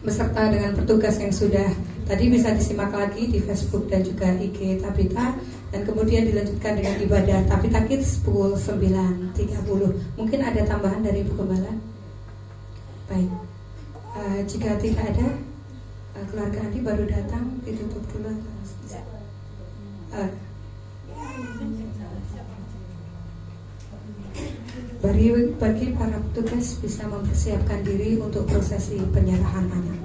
beserta dengan petugas yang sudah tadi bisa disimak lagi di Facebook dan juga IG Tabita. Dan kemudian dilanjutkan dengan ibadah Tabita Kids pukul 9.30. Mungkin ada tambahan dari Ibu Gembala? Baik. Jika tidak ada, keluarga Andi baru datang, ditutup dulu. Bagi para petugas bisa mempersiapkan diri untuk prosesi penyerahan anak.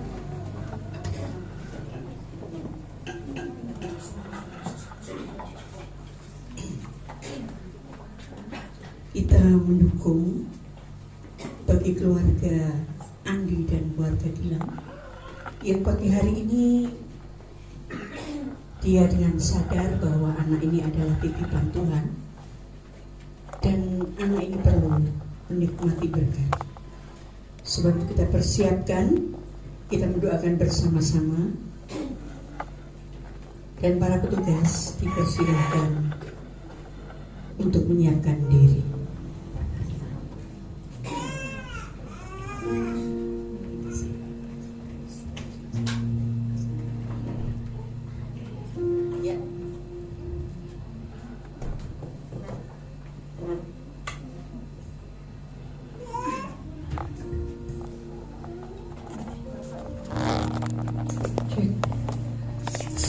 Kita mendukung bagi keluarga Andi dan keluarga Gilang yang pagi hari ini dia dengan sadar bahwa anak ini adalah titipan Tuhan dan anak ini perlu menikmati berkat. Sebab itu kita persiapkan, kita mendoakan bersama-sama, dan para petugas dipersilahkan untuk menyiapkan diri.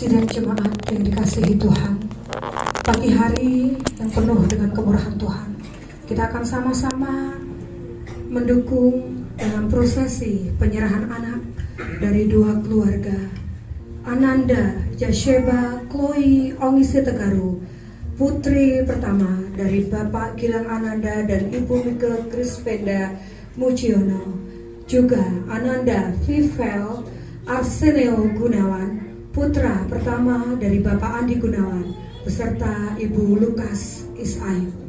Sidang jemaat yang dikasihi Tuhan, pagi hari yang penuh dengan kemurahan Tuhan, kita akan sama-sama mendukung dalam prosesi penyerahan anak dari dua keluarga, Ananda Jasheba Chloe Ongise Tegaru, putri pertama dari Bapak Gilang Ananda dan Ibu Mika Krispenda Mujiono, juga Ananda Vivel Arsenio Gunawan, putra pertama dari Bapak Andi Gunawan, beserta Ibu Lukas Isayu.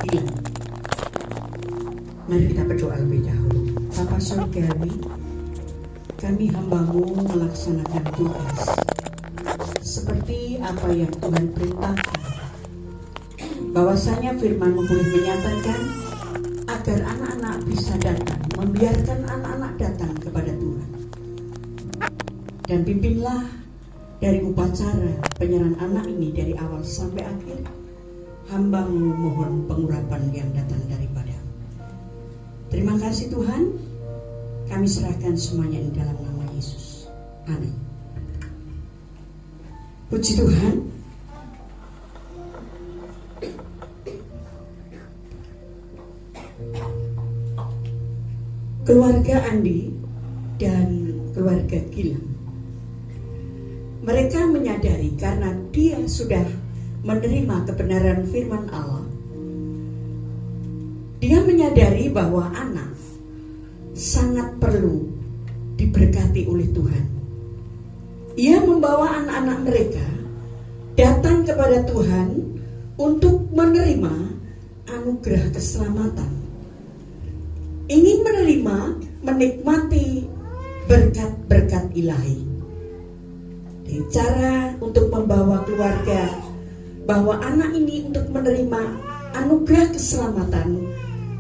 hilang. Mari kita berdoa lebih dahulu. Bapa Surgawi, kami hamba-Mu melaksanakan tugas seperti apa yang Tuhan perintahkan. Bahwasanya firman-Mu boleh menyatakan agar anak-anak bisa datang, membiarkan anak-anak datang kepada Tuhan. Dan pimpinlah dari upacara penyerahan anak ini dari awal sampai akhir. Hamba-Mu mohon pengurapan yang datang daripada-Mu. Terima kasih Tuhan. Kami serahkan semuanya di dalam nama Yesus. Amin. Puji Tuhan. Keluarga Andi dan keluarga Gilang, mereka menyadari karena dia sudah menerima kebenaran firman Allah. Dia menyadari bahwa anak sangat perlu diberkati oleh Tuhan. Ia membawa anak-anak mereka datang kepada Tuhan untuk menerima anugerah keselamatan. Ingin menerima, menikmati berkat-berkat ilahi. Dan cara untuk membawa keluarga bahwa anak ini untuk menerima anugerah keselamatan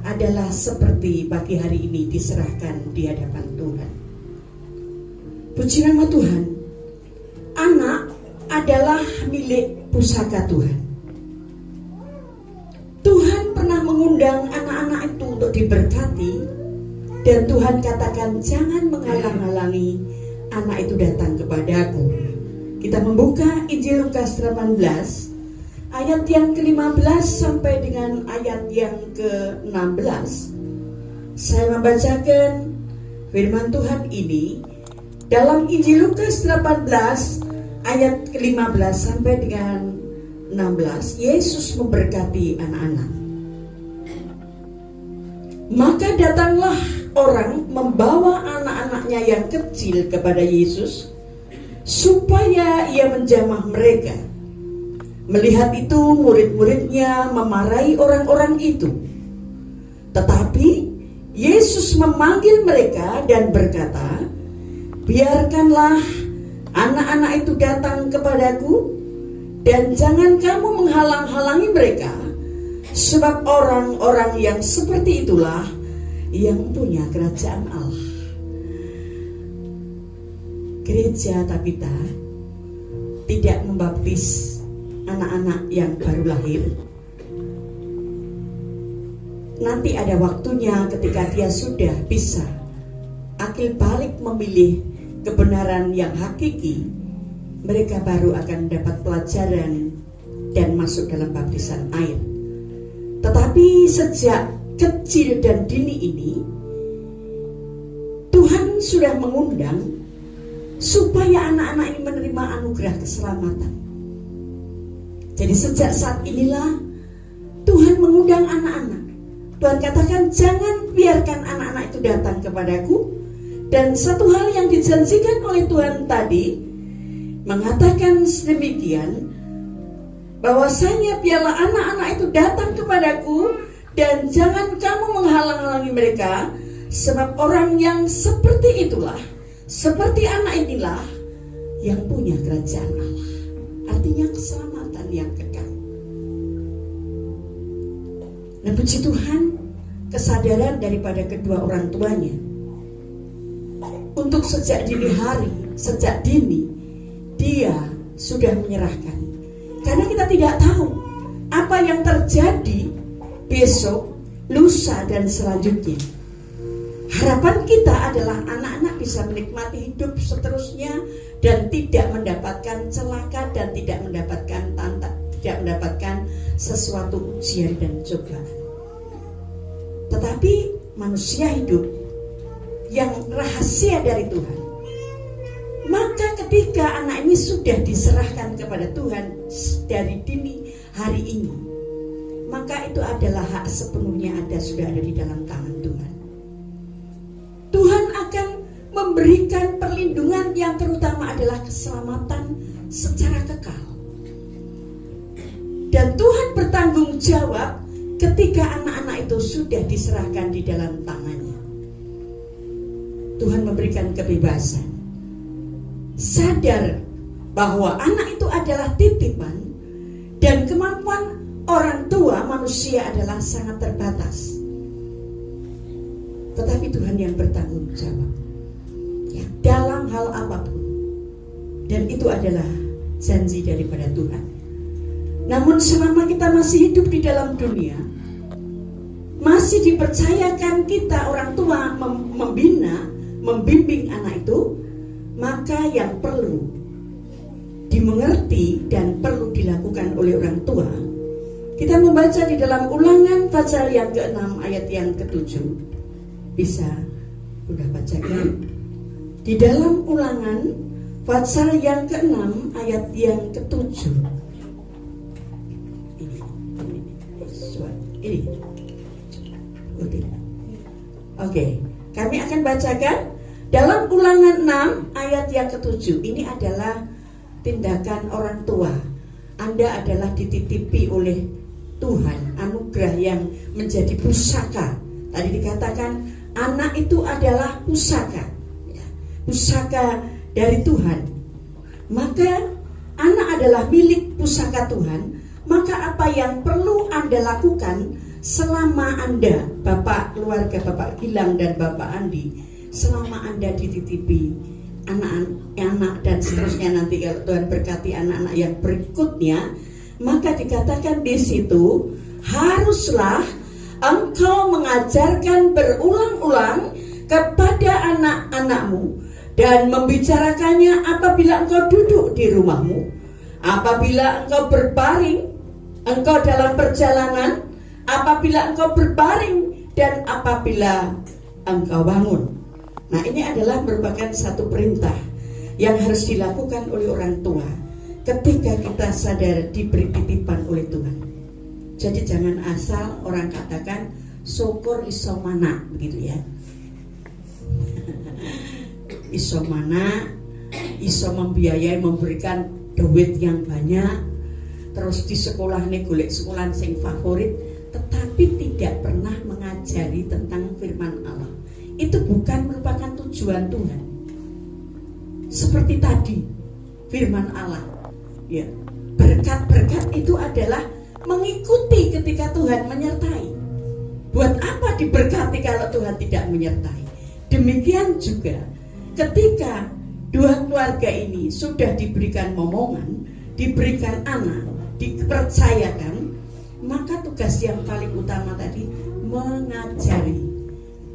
adalah seperti pagi hari ini diserahkan di hadapan Tuhan. Puji nama Tuhan. Anak adalah milik pusaka Tuhan. Tuhan pernah mengundang anak-anak itu untuk diberkati, dan Tuhan katakan jangan menghalang-halangi anak itu datang kepadaku. Kita membuka Injil Lukas 18 ayat yang ke-15 sampai dengan ayat yang ke-16. Saya membacakan firman Tuhan ini dalam Injil Lukas 18 ayat ke-15 sampai dengan 16. Yesus memberkati anak-anak. Maka datanglah orang membawa anak-anaknya yang kecil kepada Yesus supaya ia menjamah mereka. Melihat itu, murid-muridnya memarahi orang-orang itu. Tetapi Yesus memanggil mereka dan berkata, biarkanlah anak-anak itu datang kepadaku, dan jangan kamu menghalang-halangi mereka, sebab orang-orang yang seperti itulah yang punya kerajaan Allah. Gereja Tabita tidak membaptis anak-anak yang baru lahir. Nanti ada waktunya ketika dia sudah bisa akil balik memilih kebenaran yang hakiki, mereka baru akan dapat pelajaran dan masuk dalam baptisan air. Tetapi sejak kecil dan dini ini, Tuhan sudah mengundang supaya anak-anak ini menerima anugerah keselamatan. Jadi sejak saat inilah Tuhan mengundang anak-anak. Tuhan katakan jangan biarkan anak-anak itu datang kepadaku. Dan satu hal yang dijanjikan oleh Tuhan tadi mengatakan sedemikian, bahwasanya biarlah anak-anak itu datang kepadaku dan jangan kamu menghalang-halangi mereka, sebab orang yang seperti itulah, seperti anak inilah yang punya kerajaan Allah. Artinya keselamatan yang kekal. Nah, puji Tuhan, kesadaran daripada kedua orang tuanya untuk sejak dini hari, sejak dini dia sudah menyerahkan. Karena kita tidak tahu apa yang terjadi besok, lusa dan selanjutnya. Harapan kita adalah anak-anak bisa menikmati hidup seterusnya dan tidak mendapatkan celaka dan tidak mendapatkan sesuatu ujian dan cobaan. Tetapi manusia hidup yang rahasia dari Tuhan. Maka ketika anak ini sudah diserahkan kepada Tuhan dari dini hari ini, maka itu adalah hak sepenuhnya sudah ada di dalam tangan Tuhan. Tuhan akan memberikan perlindungan yang terutama adalah keselamatan secara kekal. Dan Tuhan bertanggung jawab ketika anak-anak itu sudah diserahkan di dalam tangannya, Tuhan memberikan kebebasan. Sadar bahwa anak itu adalah titipan dan kemampuan orang tua manusia adalah sangat terbatas. Tetapi Tuhan yang bertanggung jawab ya, dalam hal apapun. Dan itu adalah janji daripada Tuhan. Namun selama kita masih hidup di dalam dunia, masih dipercayakan kita orang tua membina, membimbing anak itu, maka yang perlu dimengerti dan perlu dilakukan oleh orang tua, kita membaca di dalam Ulangan pasal yang ke-6 ayat yang ke-7. Bisa udah bacakan? Di dalam Ulangan pasal yang ke-6 ayat yang ke-7. Ini. Oke, kami akan bacakan dalam Ulangan 6 ayat yang ke-7. Ini adalah tindakan orang tua. Anda adalah dititipi oleh Tuhan, anugerah yang menjadi pusaka. Tadi dikatakan anak itu adalah pusaka, ya, pusaka dari Tuhan. Maka anak adalah milik pusaka Tuhan. Maka apa yang perlu Anda lakukan selama Anda, Bapak keluarga Bapak Gilang dan Bapak Andi, selama Anda dititipi anak-anak dan seterusnya, nanti kalau Tuhan berkati anak-anak yang berikutnya, maka dikatakan di situ haruslah engkau mengajarkan berulang-ulang kepada anak-anakmu dan membicarakannya apabila engkau duduk di rumahmu, apabila engkau berbaring, engkau dalam perjalanan, apabila engkau berbaring, dan apabila engkau bangun. Nah, ini adalah merupakan satu perintah yang harus dilakukan oleh orang tua ketika kita sadar diberi titipan oleh Tuhan. Jadi jangan asal orang katakan syukur iso mana, begitu ya. Iso mana, iso membiayai, memberikan duit yang banyak, terus di sekolah nih golek sekolah sing favorit, tetapi tidak pernah mengajari tentang firman Allah. Itu bukan merupakan tujuan Tuhan. Seperti tadi firman Allah, ya, berkat-berkat itu adalah mengikuti ketika Tuhan menyertai. Buat apa diberkati kalau Tuhan tidak menyertai? Demikian juga ketika dua keluarga ini sudah diberikan momongan, diberikan anak, dipercayakan, maka tugas yang paling utama tadi mengajari,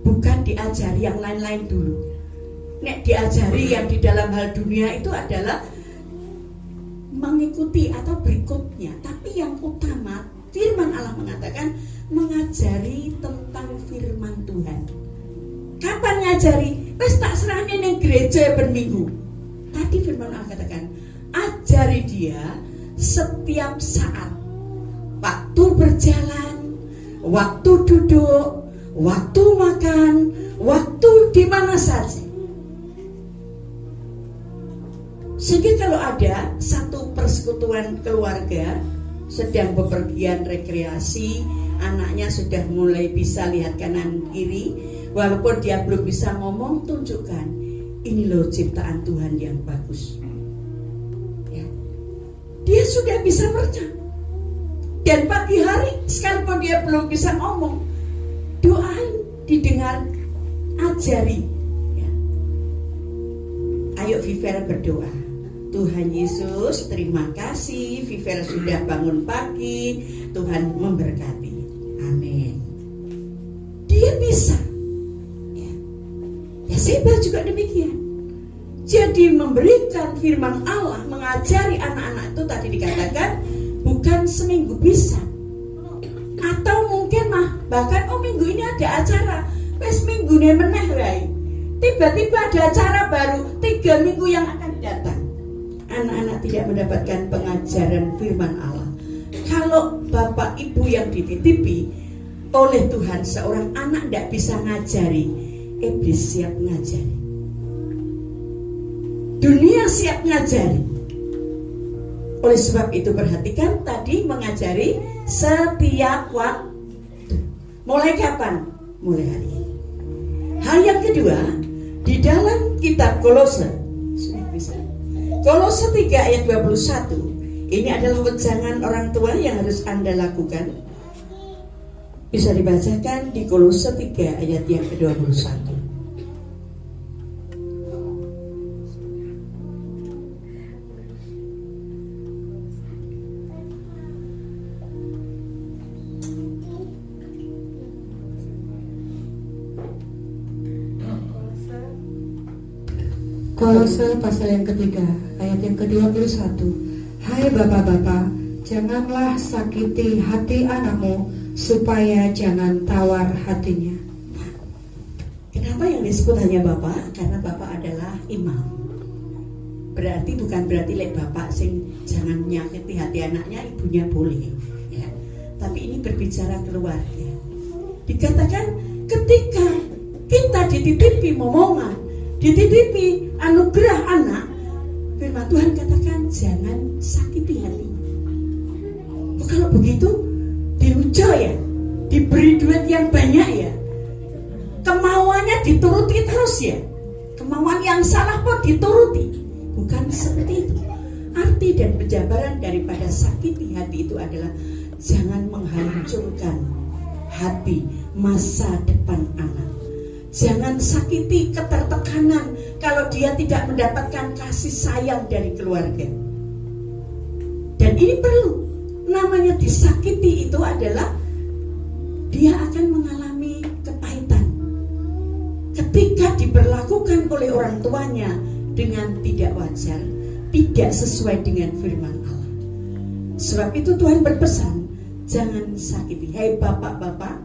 bukan diajari yang lain-lain dulu. Nek diajari yang di dalam hal dunia itu adalah mengikuti atau berikutnya, tapi yang utama firman Allah mengatakan mengajari tentang firman Tuhan. Kapan ngajari? Wes tak serahnya ning gereja ben minggu. Tadi firman Allah katakan ajari dia setiap saat, waktu berjalan, waktu duduk, waktu makan, waktu di mana saja. Sehingga kalau ada satu persekutuan keluarga sedang bepergian rekreasi, anaknya sudah mulai bisa lihat kanan kiri, walaupun dia belum bisa ngomong, tunjukkan ini loh ciptaan Tuhan yang bagus. Ya. Dia sudah bisa merenang. Dan pagi hari sekalipun dia belum bisa ngomong, doain, didengar, ajari. Ya. Ayo Viver berdoa. Tuhan Yesus, terima kasih Viver sudah bangun pagi, Tuhan memberkati. Amin. Dia bisa. Ya, Seba juga demikian. Jadi memberikan firman Allah, mengajari anak-anak itu tadi dikatakan bukan seminggu bisa. Atau mungkin bahkan minggu ini ada acara, wes minggu ini meneh wae. Tiba-tiba ada acara baru 3 minggu yang akan datang. Anak-anak tidak mendapatkan pengajaran firman Allah. Kalau bapak ibu yang dititipi oleh Tuhan seorang anak tidak bisa ngajari, iblis siap ngajari, dunia siap ngajari. Oleh sebab itu perhatikan tadi mengajari setiap waktu. Mulai kapan? Mulai hari ini. Hal yang kedua, di dalam kitab Kolose, sudah bisa. Kolose 3 ayat 21. Ini adalah wejangan orang tua yang harus Anda lakukan. Bisa dibacakan di Kolose 3 ayat yang ke-21. Kolose pasal yang ketiga, ayat yang ke-21. Hai bapak-bapak, janganlah sakiti hati anakmu, supaya jangan tawar hatinya. Kenapa yang disebut hanya bapak? Karena bapak adalah imam. Bukan berarti lek bapak sing jangan menyakiti hati anaknya, ibunya boleh. Ya. Tapi ini berbicara keluarga. Dikatakan ketika kita dititipi momongan, dititipi anugerah anak, firman Tuhan katakan jangan sakiti hati. Oh, kalau begitu diujo ya, diberi duit yang banyak ya, kemauannya dituruti terus ya, kemauan yang salah pun dituruti. Bukan seperti itu. Arti dan penjabaran daripada sakiti hati itu adalah jangan menghancurkan hati masa depan anak. Jangan sakiti ketertekanan kalau dia tidak mendapatkan kasih sayang dari keluarga. Dan ini perlu. Namanya disakiti itu adalah dia akan mengalami kepahitan ketika diperlakukan oleh orang tuanya dengan tidak wajar, tidak sesuai dengan firman Allah. Sebab itu Tuhan berpesan, jangan sakiti. Hai bapak-bapak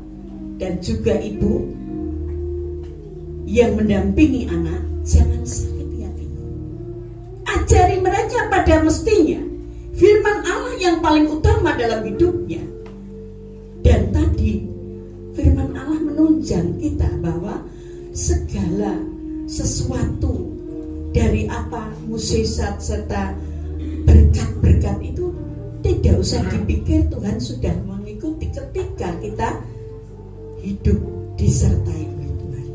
dan juga ibu yang mendampingi anak, jangan sakiti hatinya. Ajari mereka pada mestinya firman Allah yang paling utama dalam hidupnya. Dan tadi firman Allah menunjang kita bahwa segala sesuatu dari apa musisat serta berkat-berkat itu tidak usah dipikir, Tuhan sudah mengikuti ketika kita hidup disertai oleh Tuhan.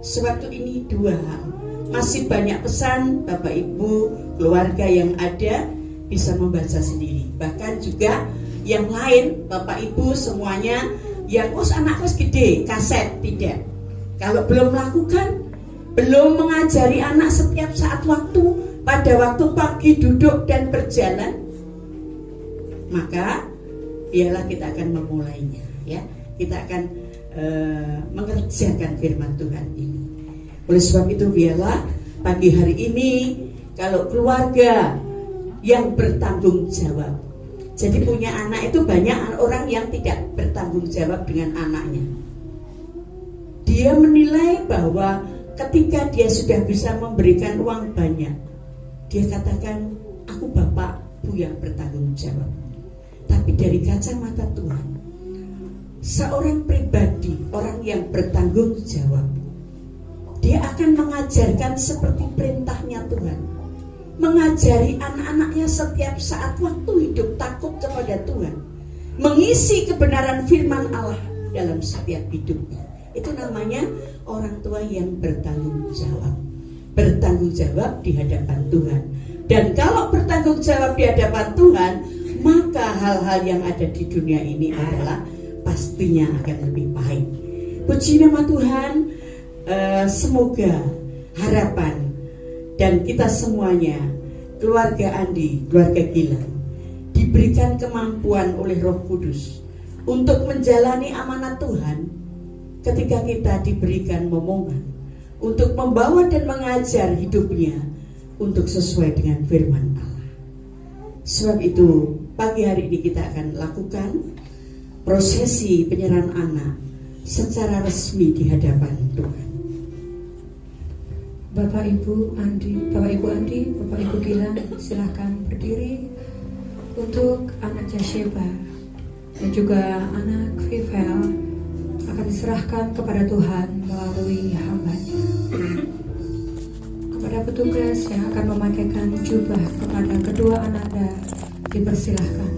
Sebab ini dua hal. Masih banyak pesan Bapak Ibu keluarga yang ada bisa membaca sendiri. Bahkan juga yang lain Bapak Ibu semuanya yang anakku gede kaset tidak. Kalau belum melakukan, belum mengajari anak setiap saat waktu, pada waktu pagi duduk dan berjalan, maka biarlah kita akan memulainya ya. Kita akan mengerjakan firman Tuhan ini. Oleh sebab itu biarlah pagi hari ini kalau keluarga yang bertanggung jawab. Jadi punya anak itu banyak orang yang tidak bertanggung jawab dengan anaknya. Dia menilai bahwa ketika dia sudah bisa memberikan uang banyak, dia katakan, aku bapakku yang bertanggung jawab. Tapi dari kacamata Tuhan, seorang pribadi, orang yang bertanggung jawab, dia akan mengajarkan seperti perintahnya Tuhan, mengajari anak-anaknya setiap saat waktu hidup takut kepada Tuhan, mengisi kebenaran firman Allah dalam setiap hidupnya. Itu namanya orang tua yang bertanggung jawab. Bertanggung jawab di hadapan Tuhan. Dan kalau bertanggung jawab di hadapan Tuhan, maka hal-hal yang ada di dunia ini adalah pastinya akan lebih baik. Puji nama Tuhan. Semoga harapan dan kita semuanya, keluarga Andi, keluarga Gilang, diberikan kemampuan oleh Roh Kudus untuk menjalani amanat Tuhan ketika kita diberikan momongan untuk membawa dan mengajar hidupnya untuk sesuai dengan firman Allah. Sebab itu pagi hari ini kita akan lakukan prosesi penyerahan anak secara resmi di hadapan Tuhan. Bapak Ibu Andi, Bapak Ibu Gilang, silahkan berdiri untuk anak Jasheba dan juga anak Vivel akan diserahkan kepada Tuhan melalui hamba-Nya. Kepada petugas yang akan memakaikan jubah kepada kedua ananda, dipersilahkan.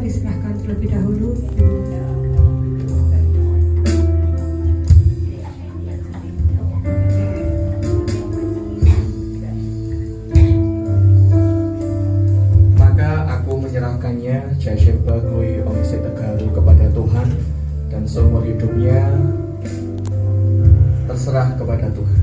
diserahkan terlebih dahulu. Maka aku menyerahkannya, Jasheba Glui Omse Tegalu, kepada Tuhan, dan seumur hidupnya terserah kepada Tuhan.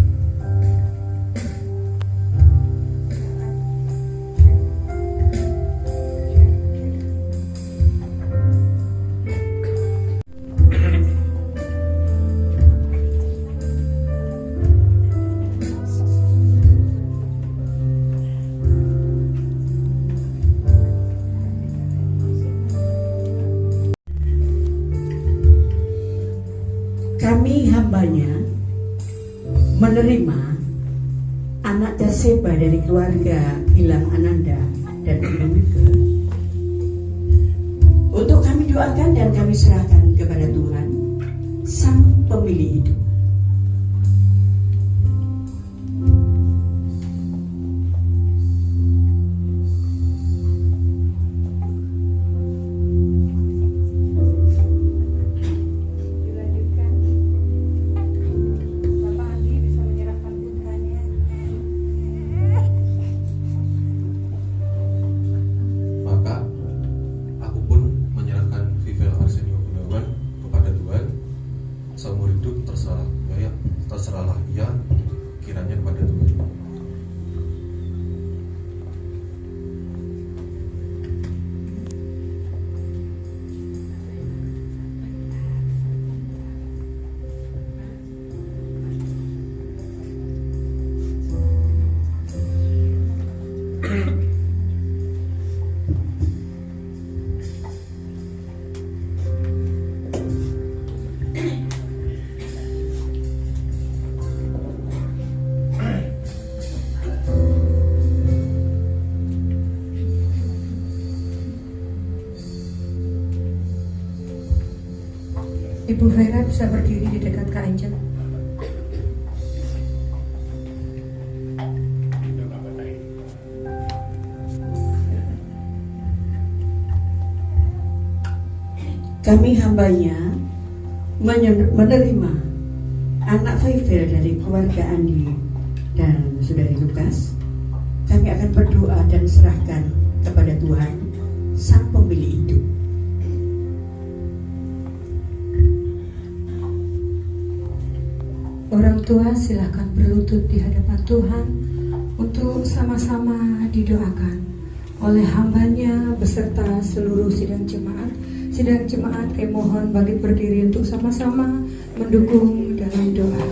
Kami hambanya menerima anak Jasheba dari keluarga Gilang Ananda dan Ibu Mika untuk kami doakan dan kami serahkan kepada Tuhan, Sang Pemilik hidup. Seumur hidup terserahlah ia kiranya kepada Tuhan. Ibu Vera bisa berdiri di dekat Kak Angel. Kami hambanya menerima anak Faifel dari keluarga Andi dan Saudari Lukas. Kami akan berdoa dan serahkan kepada Tuhan, Sang Pemilik hidup. Orang tua silakan berlutut di hadapan Tuhan untuk sama-sama didoakan oleh hambanya beserta seluruh sidang jemaat. Sidang jemaat kami mohon bangkit berdiri untuk sama-sama mendukung dalam doa.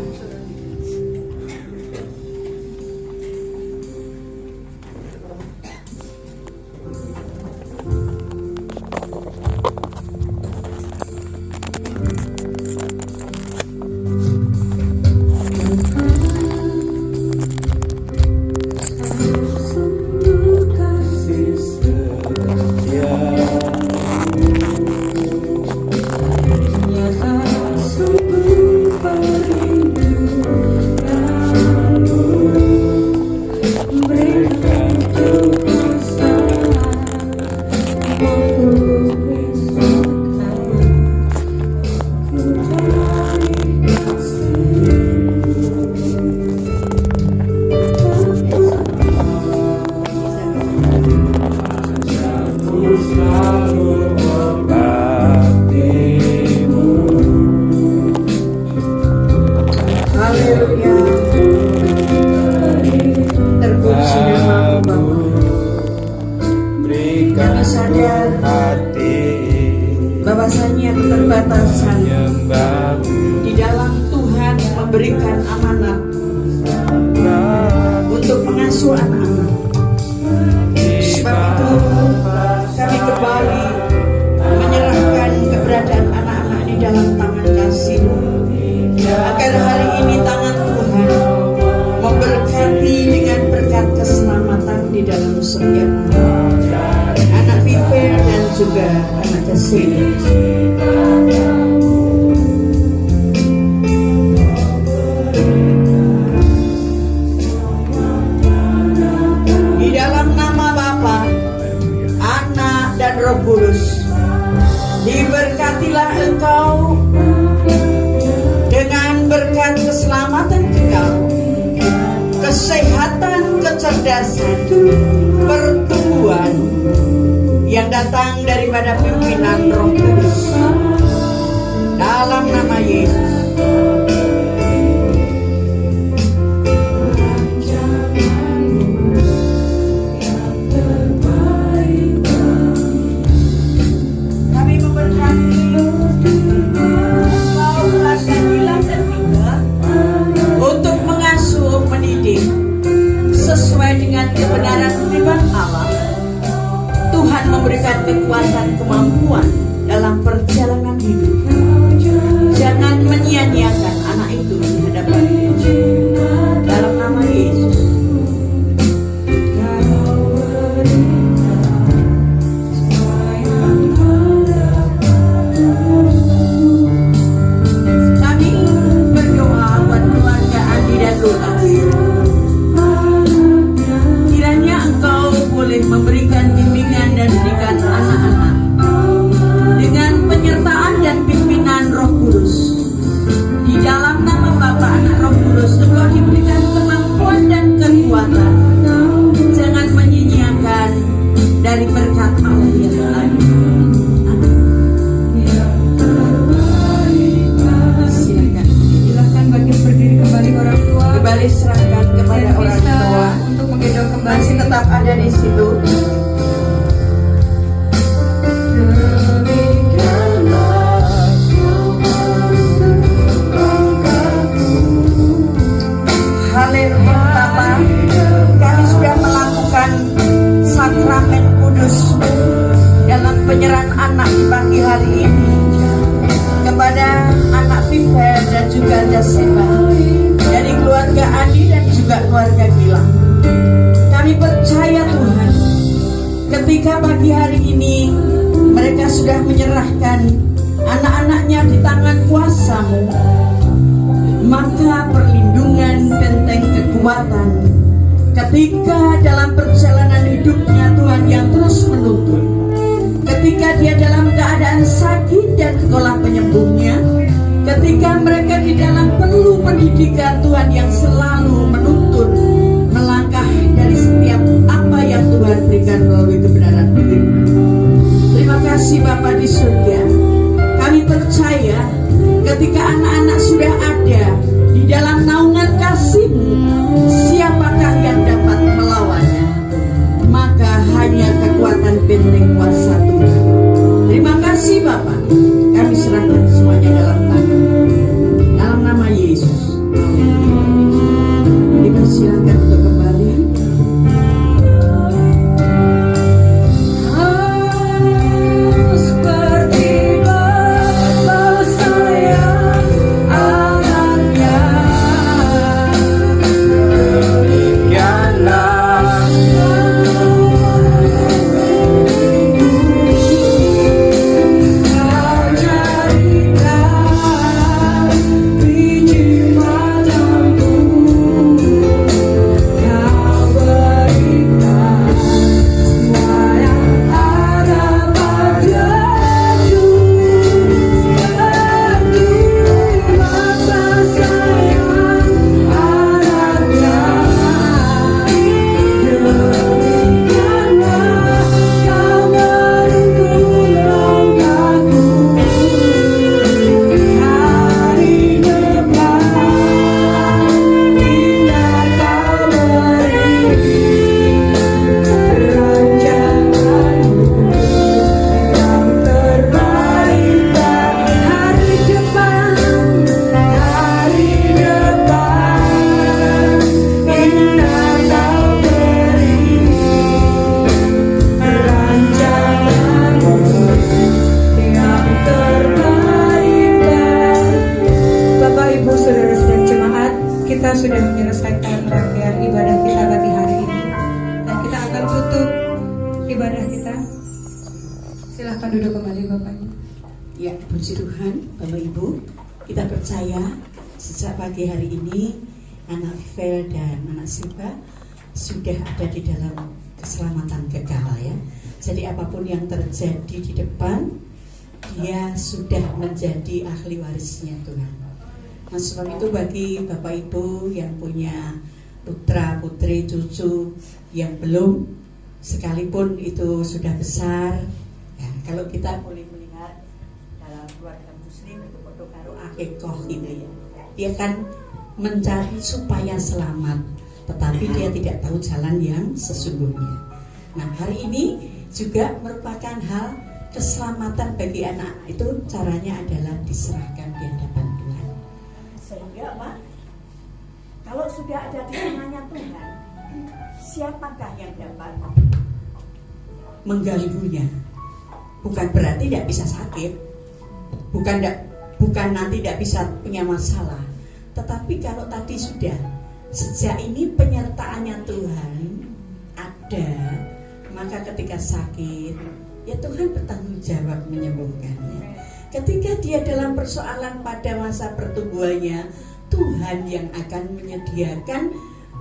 Bahwasanya keterbatasan di dalam Tuhan memberikan amanat untuk mengasuh anak-anak. Sebab itu kami kembali menyerahkan keberadaan anak-anak di dalam tangan kasih, agar hari ini tangan Tuhan memberkati dengan berkat keselamatan di dalam setiap anak Viver dan juga anak Jasheba. Di dalam nama Bapa, Anak dan dan Roh Kudus. Diberkatilah engkau dengan berkat keselamatan kekal, kesehatan, kecerdasan, pertumbuhan yang datang daripada pimpinan Roh Kudus. Dalam nama Yesus. Kami memberkati Paulus dan Dilan dan Mika untuk mengasuh, mendidik sesuai dengan kebenaran firman Allah. Tuhan memberikan kekuatan, kemampuan dalam perjalanan hidup. Jangan menyia-nyiakan anak itu di hadapan Tuhan. Dalam nama Yesus. Kami berdoa buat keluarga Andi dan Lunas. Kiranya engkau boleh memberikan bimbingan dan didikan anak-anak dengan penyertaan dan pimpinan Roh Kudus. Di dalam nama Bapa, Anak, Roh Kudus, engkau diberikan kemampuan dan kekuatan. Jangan menyia-nyiakan dari berkat Allah yang lain. Silakan bagi berdiri kembali orang tua. Kembali serahkan kepada orang tua untuk menggendong kembali. masih tetap ada di situ. Haleluya Bapa, kami sudah melakukan sakramen kudus dalam penyerahan anak di pagi hari ini kepada anak Viver dan juga Jaseba dari keluarga Andi dan juga keluarga Gilang. Kami percaya Tuhan, ketika pagi hari ini mereka sudah menyerahkan anak-anaknya di tangan kuasa-Mu, maka perlindungan, benteng kekuatan ketika dalam perjalanan hidupnya Tuhan yang terus menuntun, ketika dia dalam keadaan sakit dan Engkaulah penyembuhnya, ketika mereka di dalam perlu pendidikan Tuhan yang selalu menuntun melangkah dari setiap apa yang Tuhan berikan melalui kebenaran firman. Terima kasih Bapa di surga. Kami percaya ketika anak-anak sudah ada di dalam naungan kasih-Mu, siapakah yang dapat melawannya? Maka hanya kekuatan benteng kuasa Tuhan. Terima kasih Bapa. Kami serahkan semuanya dalam tangan. Dalam nama Yesus. Dipersilakan untuk kembali. kita sudah menyelesaikan rangkaian ibadah kita pagi hari ini, dan kita akan tutup ibadah kita. Silahkan duduk kembali Bapak Ibu. Ya, puji Tuhan, Bapak Ibu, kita percaya sejak pagi hari ini anak Vel dan anak Siva sudah ada di dalam keselamatan kekal ya. Jadi apapun yang terjadi di depan, dia sudah menjadi ahli warisnya Tuhan. Nah, sebab itu bagi Bapak Ibu yang punya putra, putri, cucu yang belum, sekalipun itu sudah besar, ya, kalau kita boleh melihat dalam keluarga Muslim itu podo karo akikoh gitu ya, dia kan mencari supaya selamat, tetapi dia tidak tahu jalan yang sesungguhnya. Nah, hari ini juga merupakan hal keselamatan bagi anak, itu caranya adalah diserahkan di hadapan Tuhan. Sehingga Pak, kalau sudah ada di tangannya Tuhan, siapakah yang dapat mengganggunya? Bukan berarti tidak bisa sakit, bukan nanti tidak bisa punya masalah, tetapi kalau tadi sudah sejak ini penyertaannya Tuhan ada, maka ketika sakit ya Tuhan bertanggung jawab menyembuhkannya. Ketika dia dalam persoalan pada masa pertumbuhannya, Tuhan yang akan menyediakan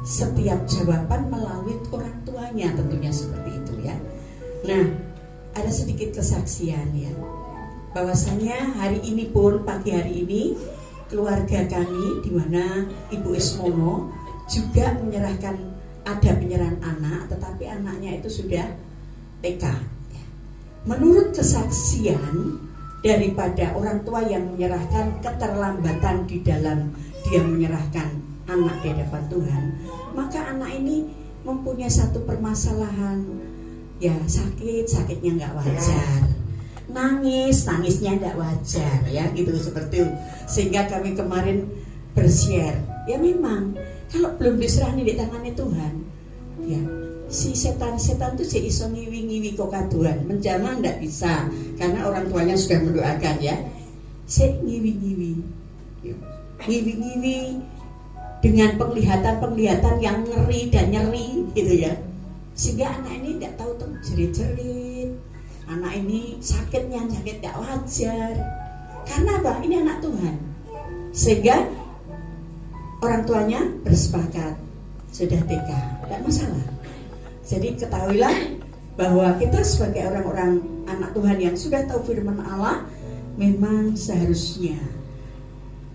setiap jawaban melalui orang tuanya, tentunya seperti itu ya. Nah, ada sedikit kesaksian ya, bahwasanya hari ini pun, pagi hari ini, keluarga kami di mana Ibu Ismono juga menyerahkan, ada penyerahan anak, tetapi anaknya itu sudah TK. Menurut kesaksian daripada orang tua yang menyerahkan keterlambatan di dalam dia menyerahkan anak di hadapan Tuhan, maka anak ini mempunyai satu permasalahan, ya sakitnya nggak wajar, nangisnya nggak wajar, ya gitu seperti itu. Sehingga kami kemarin bershare, ya memang kalau belum diserahkan di tangannya Tuhan, ya si setan tuh si iso ngiwi-ngiwi kok kaduan, menjamah nggak bisa karena orang tuanya sudah mendoakan ya. Si ngiwi-ngiwi dengan penglihatan yang ngeri dan nyeri gitu ya, sehingga anak ini tidak tahu tuh jerit-jerit, anak ini sakit tidak wajar. Karena apa? Ini anak Tuhan, sehingga orang tuanya bersepakat sudah TK, tidak masalah. Jadi ketahuilah bahwa kita sebagai orang-orang anak Tuhan yang sudah tahu firman Allah, memang seharusnya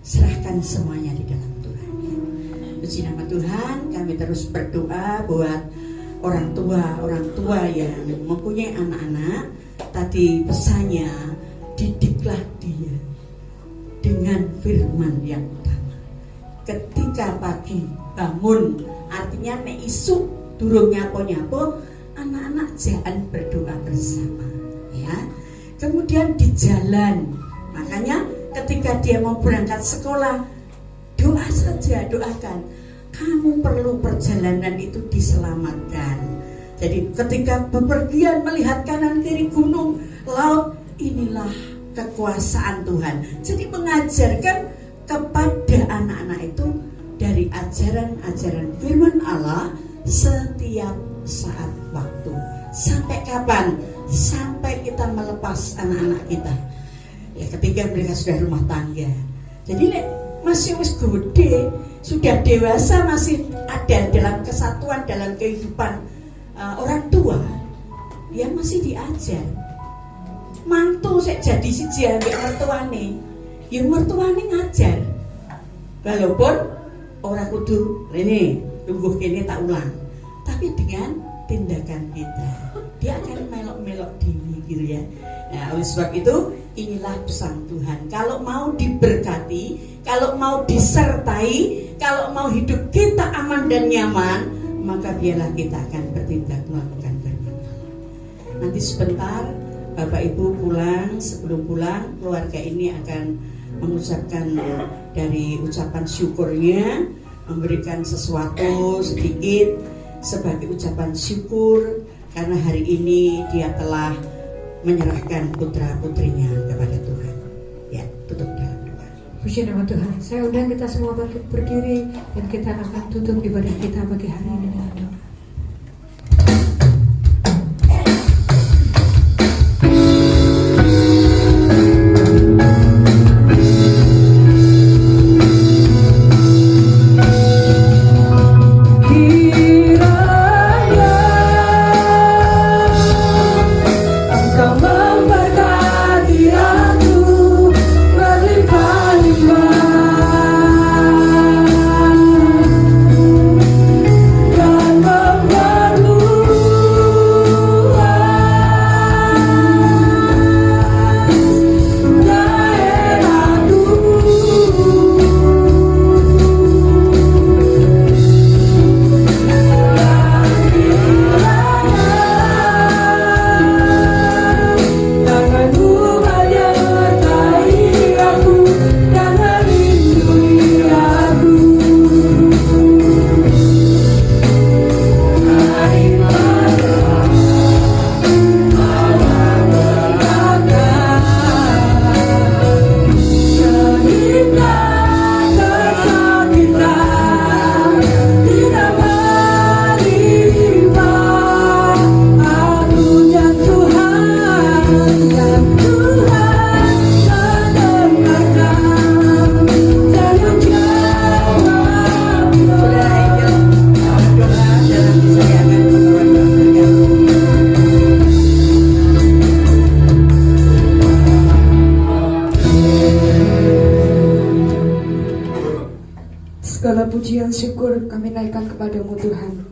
serahkan semuanya di dalam Tuhan. Puji nama Tuhan, kami terus berdoa buat orang tua yang mempunyai anak-anak. Tadi pesannya, didiklah dia dengan firman yang utama. Ketika pagi bangun, artinya nek isuk durung nyapo-nyapo, anak-anak jangan berdoa bersama ya. Kemudian di jalan, makanya ketika dia mau berangkat sekolah, doa saja, doakan. Kamu perlu perjalanan itu diselamatkan. Jadi ketika bepergian melihat kanan kiri gunung, laut, inilah kekuasaan Tuhan. Jadi mengajarkan kepada anak-anak itu dari ajaran-ajaran firman Allah setiap saat waktu. Sampai kapan? Sampai kita melepas anak-anak kita. Ya ketika mereka sudah rumah tangga. Jadi masih wis gede, sudah dewasa, masih ada dalam kesatuan dalam kehidupan orang tua, dia masih diajar. Mantu sik jadi siji ambek mertuane, ya mertuane ngajar. Walaupun orang kudu rene lungguh kene tak ulang, tapi dengan tindakan kita dia akan melok-melok diri gitu ya. Nah, oleh sebab itu inilah pesan Tuhan. Kalau mau diberkati, kalau mau disertai, kalau mau hidup kita aman dan nyaman, maka biarlah kita akan bertindak melakukan firman Allah. Nanti sebentar Bapak Ibu pulang, sebelum pulang keluarga ini akan mengucapkan dari ucapan syukurnya, memberikan sesuatu sedikit sebagai ucapan syukur karena hari ini dia telah menyerahkan putra-putrinya kepada Tuhan. Ya, tutup dalam doa. Puji nama Tuhan. Saya undang kita semua berdiri dan kita akan tutup ibadah kita pagi hari ini dengan doa. pujian syukur kami naikkan kepadamu Tuhan.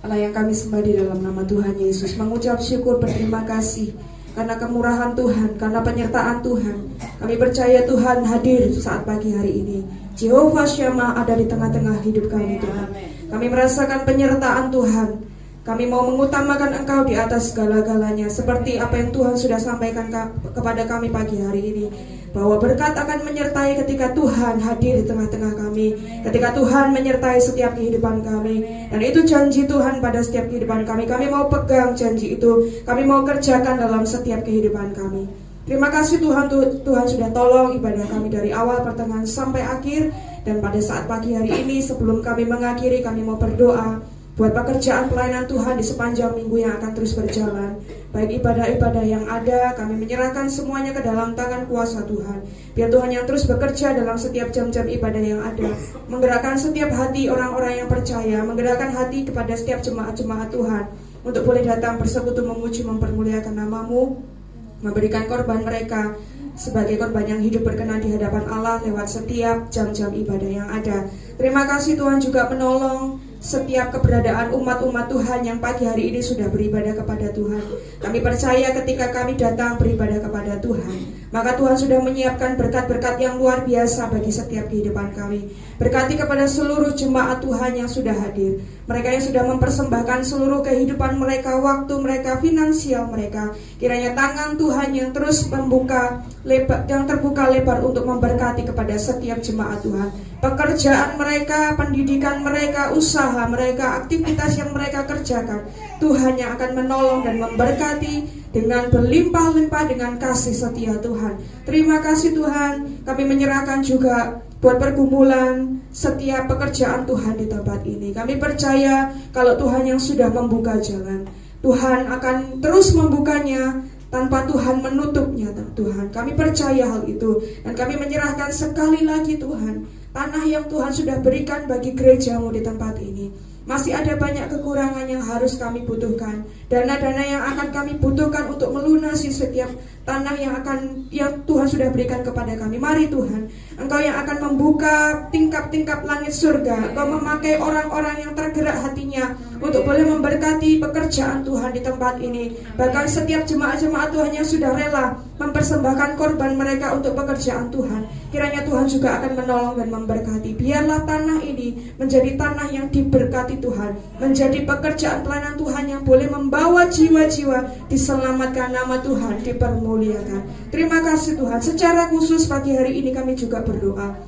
Allah yang kami sembah di dalam nama Tuhan Yesus, mengucap syukur berterima kasih karena kemurahan Tuhan, karena penyertaan Tuhan. Kami percaya Tuhan hadir saat pagi hari ini. Jehovah Shammah ada di tengah-tengah hidup kami Tuhan. Kami merasakan penyertaan Tuhan. Kami mau mengutamakan Engkau di atas segala-galanya, seperti apa yang Tuhan sudah sampaikan kepada kami pagi hari ini, bahwa berkat akan menyertai ketika Tuhan hadir di tengah-tengah kami, ketika Tuhan menyertai setiap kehidupan kami. Dan itu janji Tuhan pada setiap kehidupan kami. Kami mau pegang janji itu, kami mau kerjakan dalam setiap kehidupan kami. Terima kasih Tuhan, Tuhan sudah tolong ibadah kami dari awal, pertengahan sampai akhir. Dan pada saat pagi hari ini, sebelum kami mengakhiri, kami mau berdoa buat pekerjaan pelayanan Tuhan di sepanjang minggu yang akan terus berjalan. Baik ibadah-ibadah yang ada, kami menyerahkan semuanya ke dalam tangan kuasa Tuhan. Biar Tuhan yang terus bekerja dalam setiap jam-jam ibadah yang ada, menggerakkan setiap hati orang-orang yang percaya, menggerakkan hati kepada setiap jemaat-jemaat Tuhan untuk boleh datang bersekutu memuji mempermuliakan nama-Mu, memberikan korban mereka sebagai korban yang hidup berkenan di hadapan Allah lewat setiap jam-jam ibadah yang ada. Terima kasih Tuhan juga menolong setiap keberadaan umat-umat Tuhan yang pagi hari ini sudah beribadah kepada Tuhan. Kami percaya ketika kami datang beribadah kepada Tuhan, maka Tuhan sudah menyiapkan berkat-berkat yang luar biasa bagi setiap kehidupan kami. Berkati kepada seluruh jemaat Tuhan yang sudah hadir, mereka yang sudah mempersembahkan seluruh kehidupan mereka, waktu mereka, finansial mereka. Kiranya tangan Tuhan yang terus membuka lebar, yang terbuka lebar untuk memberkati kepada setiap jemaat Tuhan. Pekerjaan mereka, pendidikan mereka, usaha mereka, aktivitas yang mereka kerjakan, Tuhan yang akan menolong dan memberkati dengan berlimpah-limpah dengan kasih setia Tuhan. Terima kasih Tuhan. Kami menyerahkan juga buat pergumulan setiap pekerjaan Tuhan di tempat ini. Kami percaya kalau Tuhan yang sudah membuka jalan, Tuhan akan terus membukanya tanpa Tuhan menutupnya Tuhan. Kami percaya hal itu. Dan kami menyerahkan sekali lagi Tuhan, tanah yang Tuhan sudah berikan bagi gereja-Mu di tempat ini. Masih ada banyak kekurangan yang harus kami butuhkan. Dana-dana yang akan kami butuhkan untuk melunasi setiap tanah yang Tuhan sudah berikan kepada kami. Mari Tuhan, Engkau yang akan membuka tingkap-tingkap langit surga. Engkau memakai orang-orang yang tergerak hatinya untuk boleh memberkati pekerjaan Tuhan di tempat ini. Bahkan setiap jemaat-jemaat Tuhan yang sudah rela mempersembahkan korban mereka untuk pekerjaan Tuhan, kiranya Tuhan juga akan menolong dan memberkati. Biarlah tanah ini menjadi tanah yang diberkati Tuhan, menjadi pekerjaan pelayanan Tuhan yang boleh membawa jiwa-jiwa diselamatkan, nama Tuhan dipermuliakan. Terima kasih Tuhan. Secara khusus pagi hari ini kami juga berdoa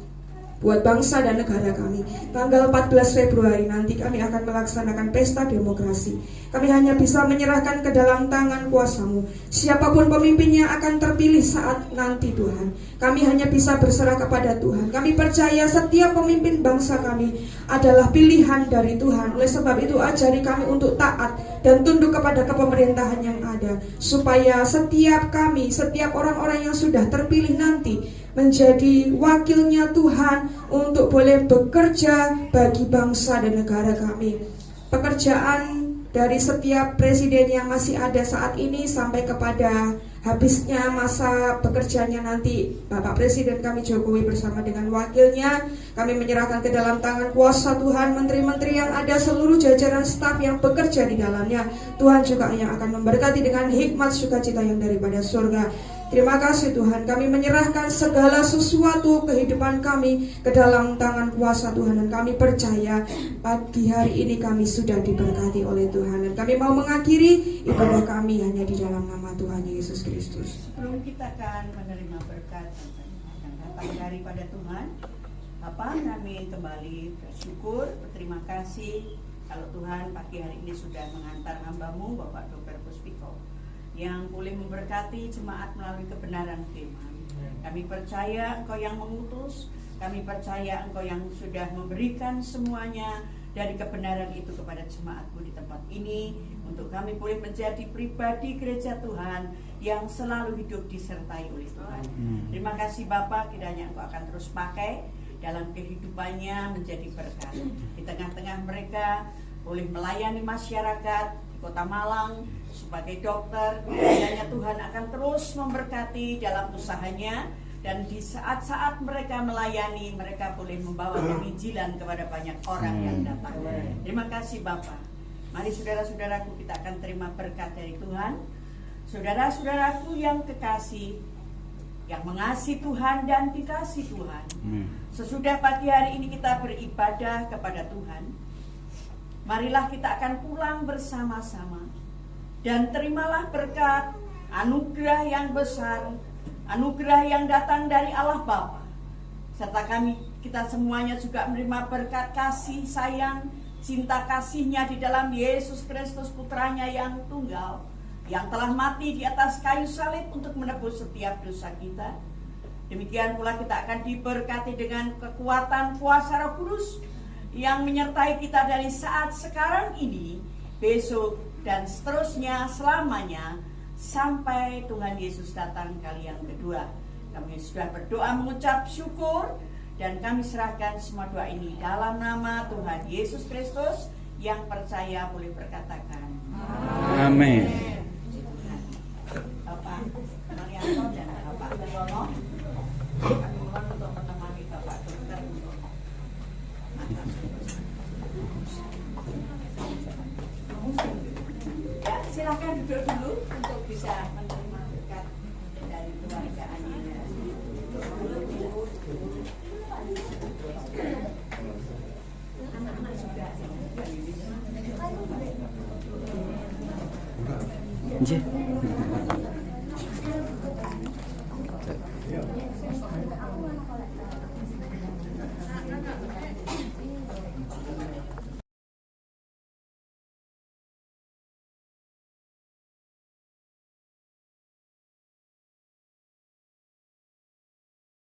buat bangsa dan negara kami. Tanggal 14 Februari nanti kami akan melaksanakan pesta demokrasi. Kami hanya bisa menyerahkan ke dalam tangan kuasa-Mu. Siapapun pemimpinnya akan terpilih saat nanti Tuhan, kami hanya bisa berserah kepada Tuhan. Kami percaya setiap pemimpin bangsa kami adalah pilihan dari Tuhan. Oleh sebab itu ajari kami untuk taat dan tunduk kepada kepemerintahan yang ada, supaya setiap kami, setiap orang-orang yang sudah terpilih nanti menjadi wakilnya Tuhan untuk boleh bekerja bagi bangsa dan negara kami. Pekerjaan dari setiap presiden yang masih ada saat ini sampai kepada habisnya masa bekerjanya nanti Bapak Presiden kami Jokowi bersama dengan wakilnya, kami menyerahkan ke dalam tangan kuasa Tuhan. Menteri-menteri yang ada, seluruh jajaran staf yang bekerja di dalamnya, Tuhan juga yang akan memberkati dengan hikmat sukacita yang daripada surga. Terima kasih Tuhan, kami menyerahkan segala sesuatu kehidupan kami ke dalam tangan kuasa Tuhan. Dan kami percaya pagi hari ini kami sudah diberkati oleh Tuhan. Dan kami mau mengakhiri ibadah kami hanya di dalam nama Tuhan Yesus Kristus. Sebelum kita akan menerima berkat yang datang daripada Tuhan, Bapak, kami kembali bersyukur, berterima kasih kalau Tuhan pagi hari ini sudah mengantar hamba-Mu Bapak Dr. Puspito yang boleh memberkati jemaat melalui kebenaran firman. Kami percaya Engkau yang mengutus, kami percaya Engkau yang sudah memberikan semuanya dari kebenaran itu kepada jemaat-Mu di tempat ini, untuk kami boleh menjadi pribadi gereja Tuhan yang selalu hidup disertai oleh Tuhan. Terima kasih Bapak, kiranya Engkau akan terus pakai dalam kehidupannya menjadi berkat. Di tengah-tengah mereka boleh melayani masyarakat di Kota Malang sebagai dokter, kiranya Tuhan akan terus memberkati dalam usahanya, Dan di saat-saat mereka melayani, mereka boleh membawa penginjilan kepada banyak orang yang datang. Terima kasih Bapak. Mari saudara-saudaraku, kita akan terima berkat dari Tuhan. Saudara-saudaraku yang kekasih, yang mengasihi Tuhan dan dikasih Tuhan. Sesudah pagi hari ini kita beribadah kepada Tuhan, marilah kita akan pulang bersama-sama. Dan terimalah berkat, anugerah yang besar, anugerah yang datang dari Allah Bapa. Serta kita semuanya juga menerima berkat kasih sayang, cinta kasihnya di dalam Yesus Kristus putranya yang tunggal, yang telah mati di atas kayu salib untuk menebus setiap dosa kita. Demikian pula kita akan diberkati dengan kekuatan kuasa Roh Kudus yang menyertai kita dari saat sekarang ini, besok, dan seterusnya selamanya sampai Tuhan Yesus datang kali yang kedua. Kami sudah berdoa mengucap syukur dan kami serahkan semua doa ini dalam nama Tuhan Yesus Kristus yang percaya boleh berkatakan Amin. Bapak Marianto dan Bapak Yono, kami mohon untuk menemani Bapak Dokter untuk ya, silakan duduk dulu untuk bisa menerima berkat dari keluarga Anina. Anak-anak sudah Nggih.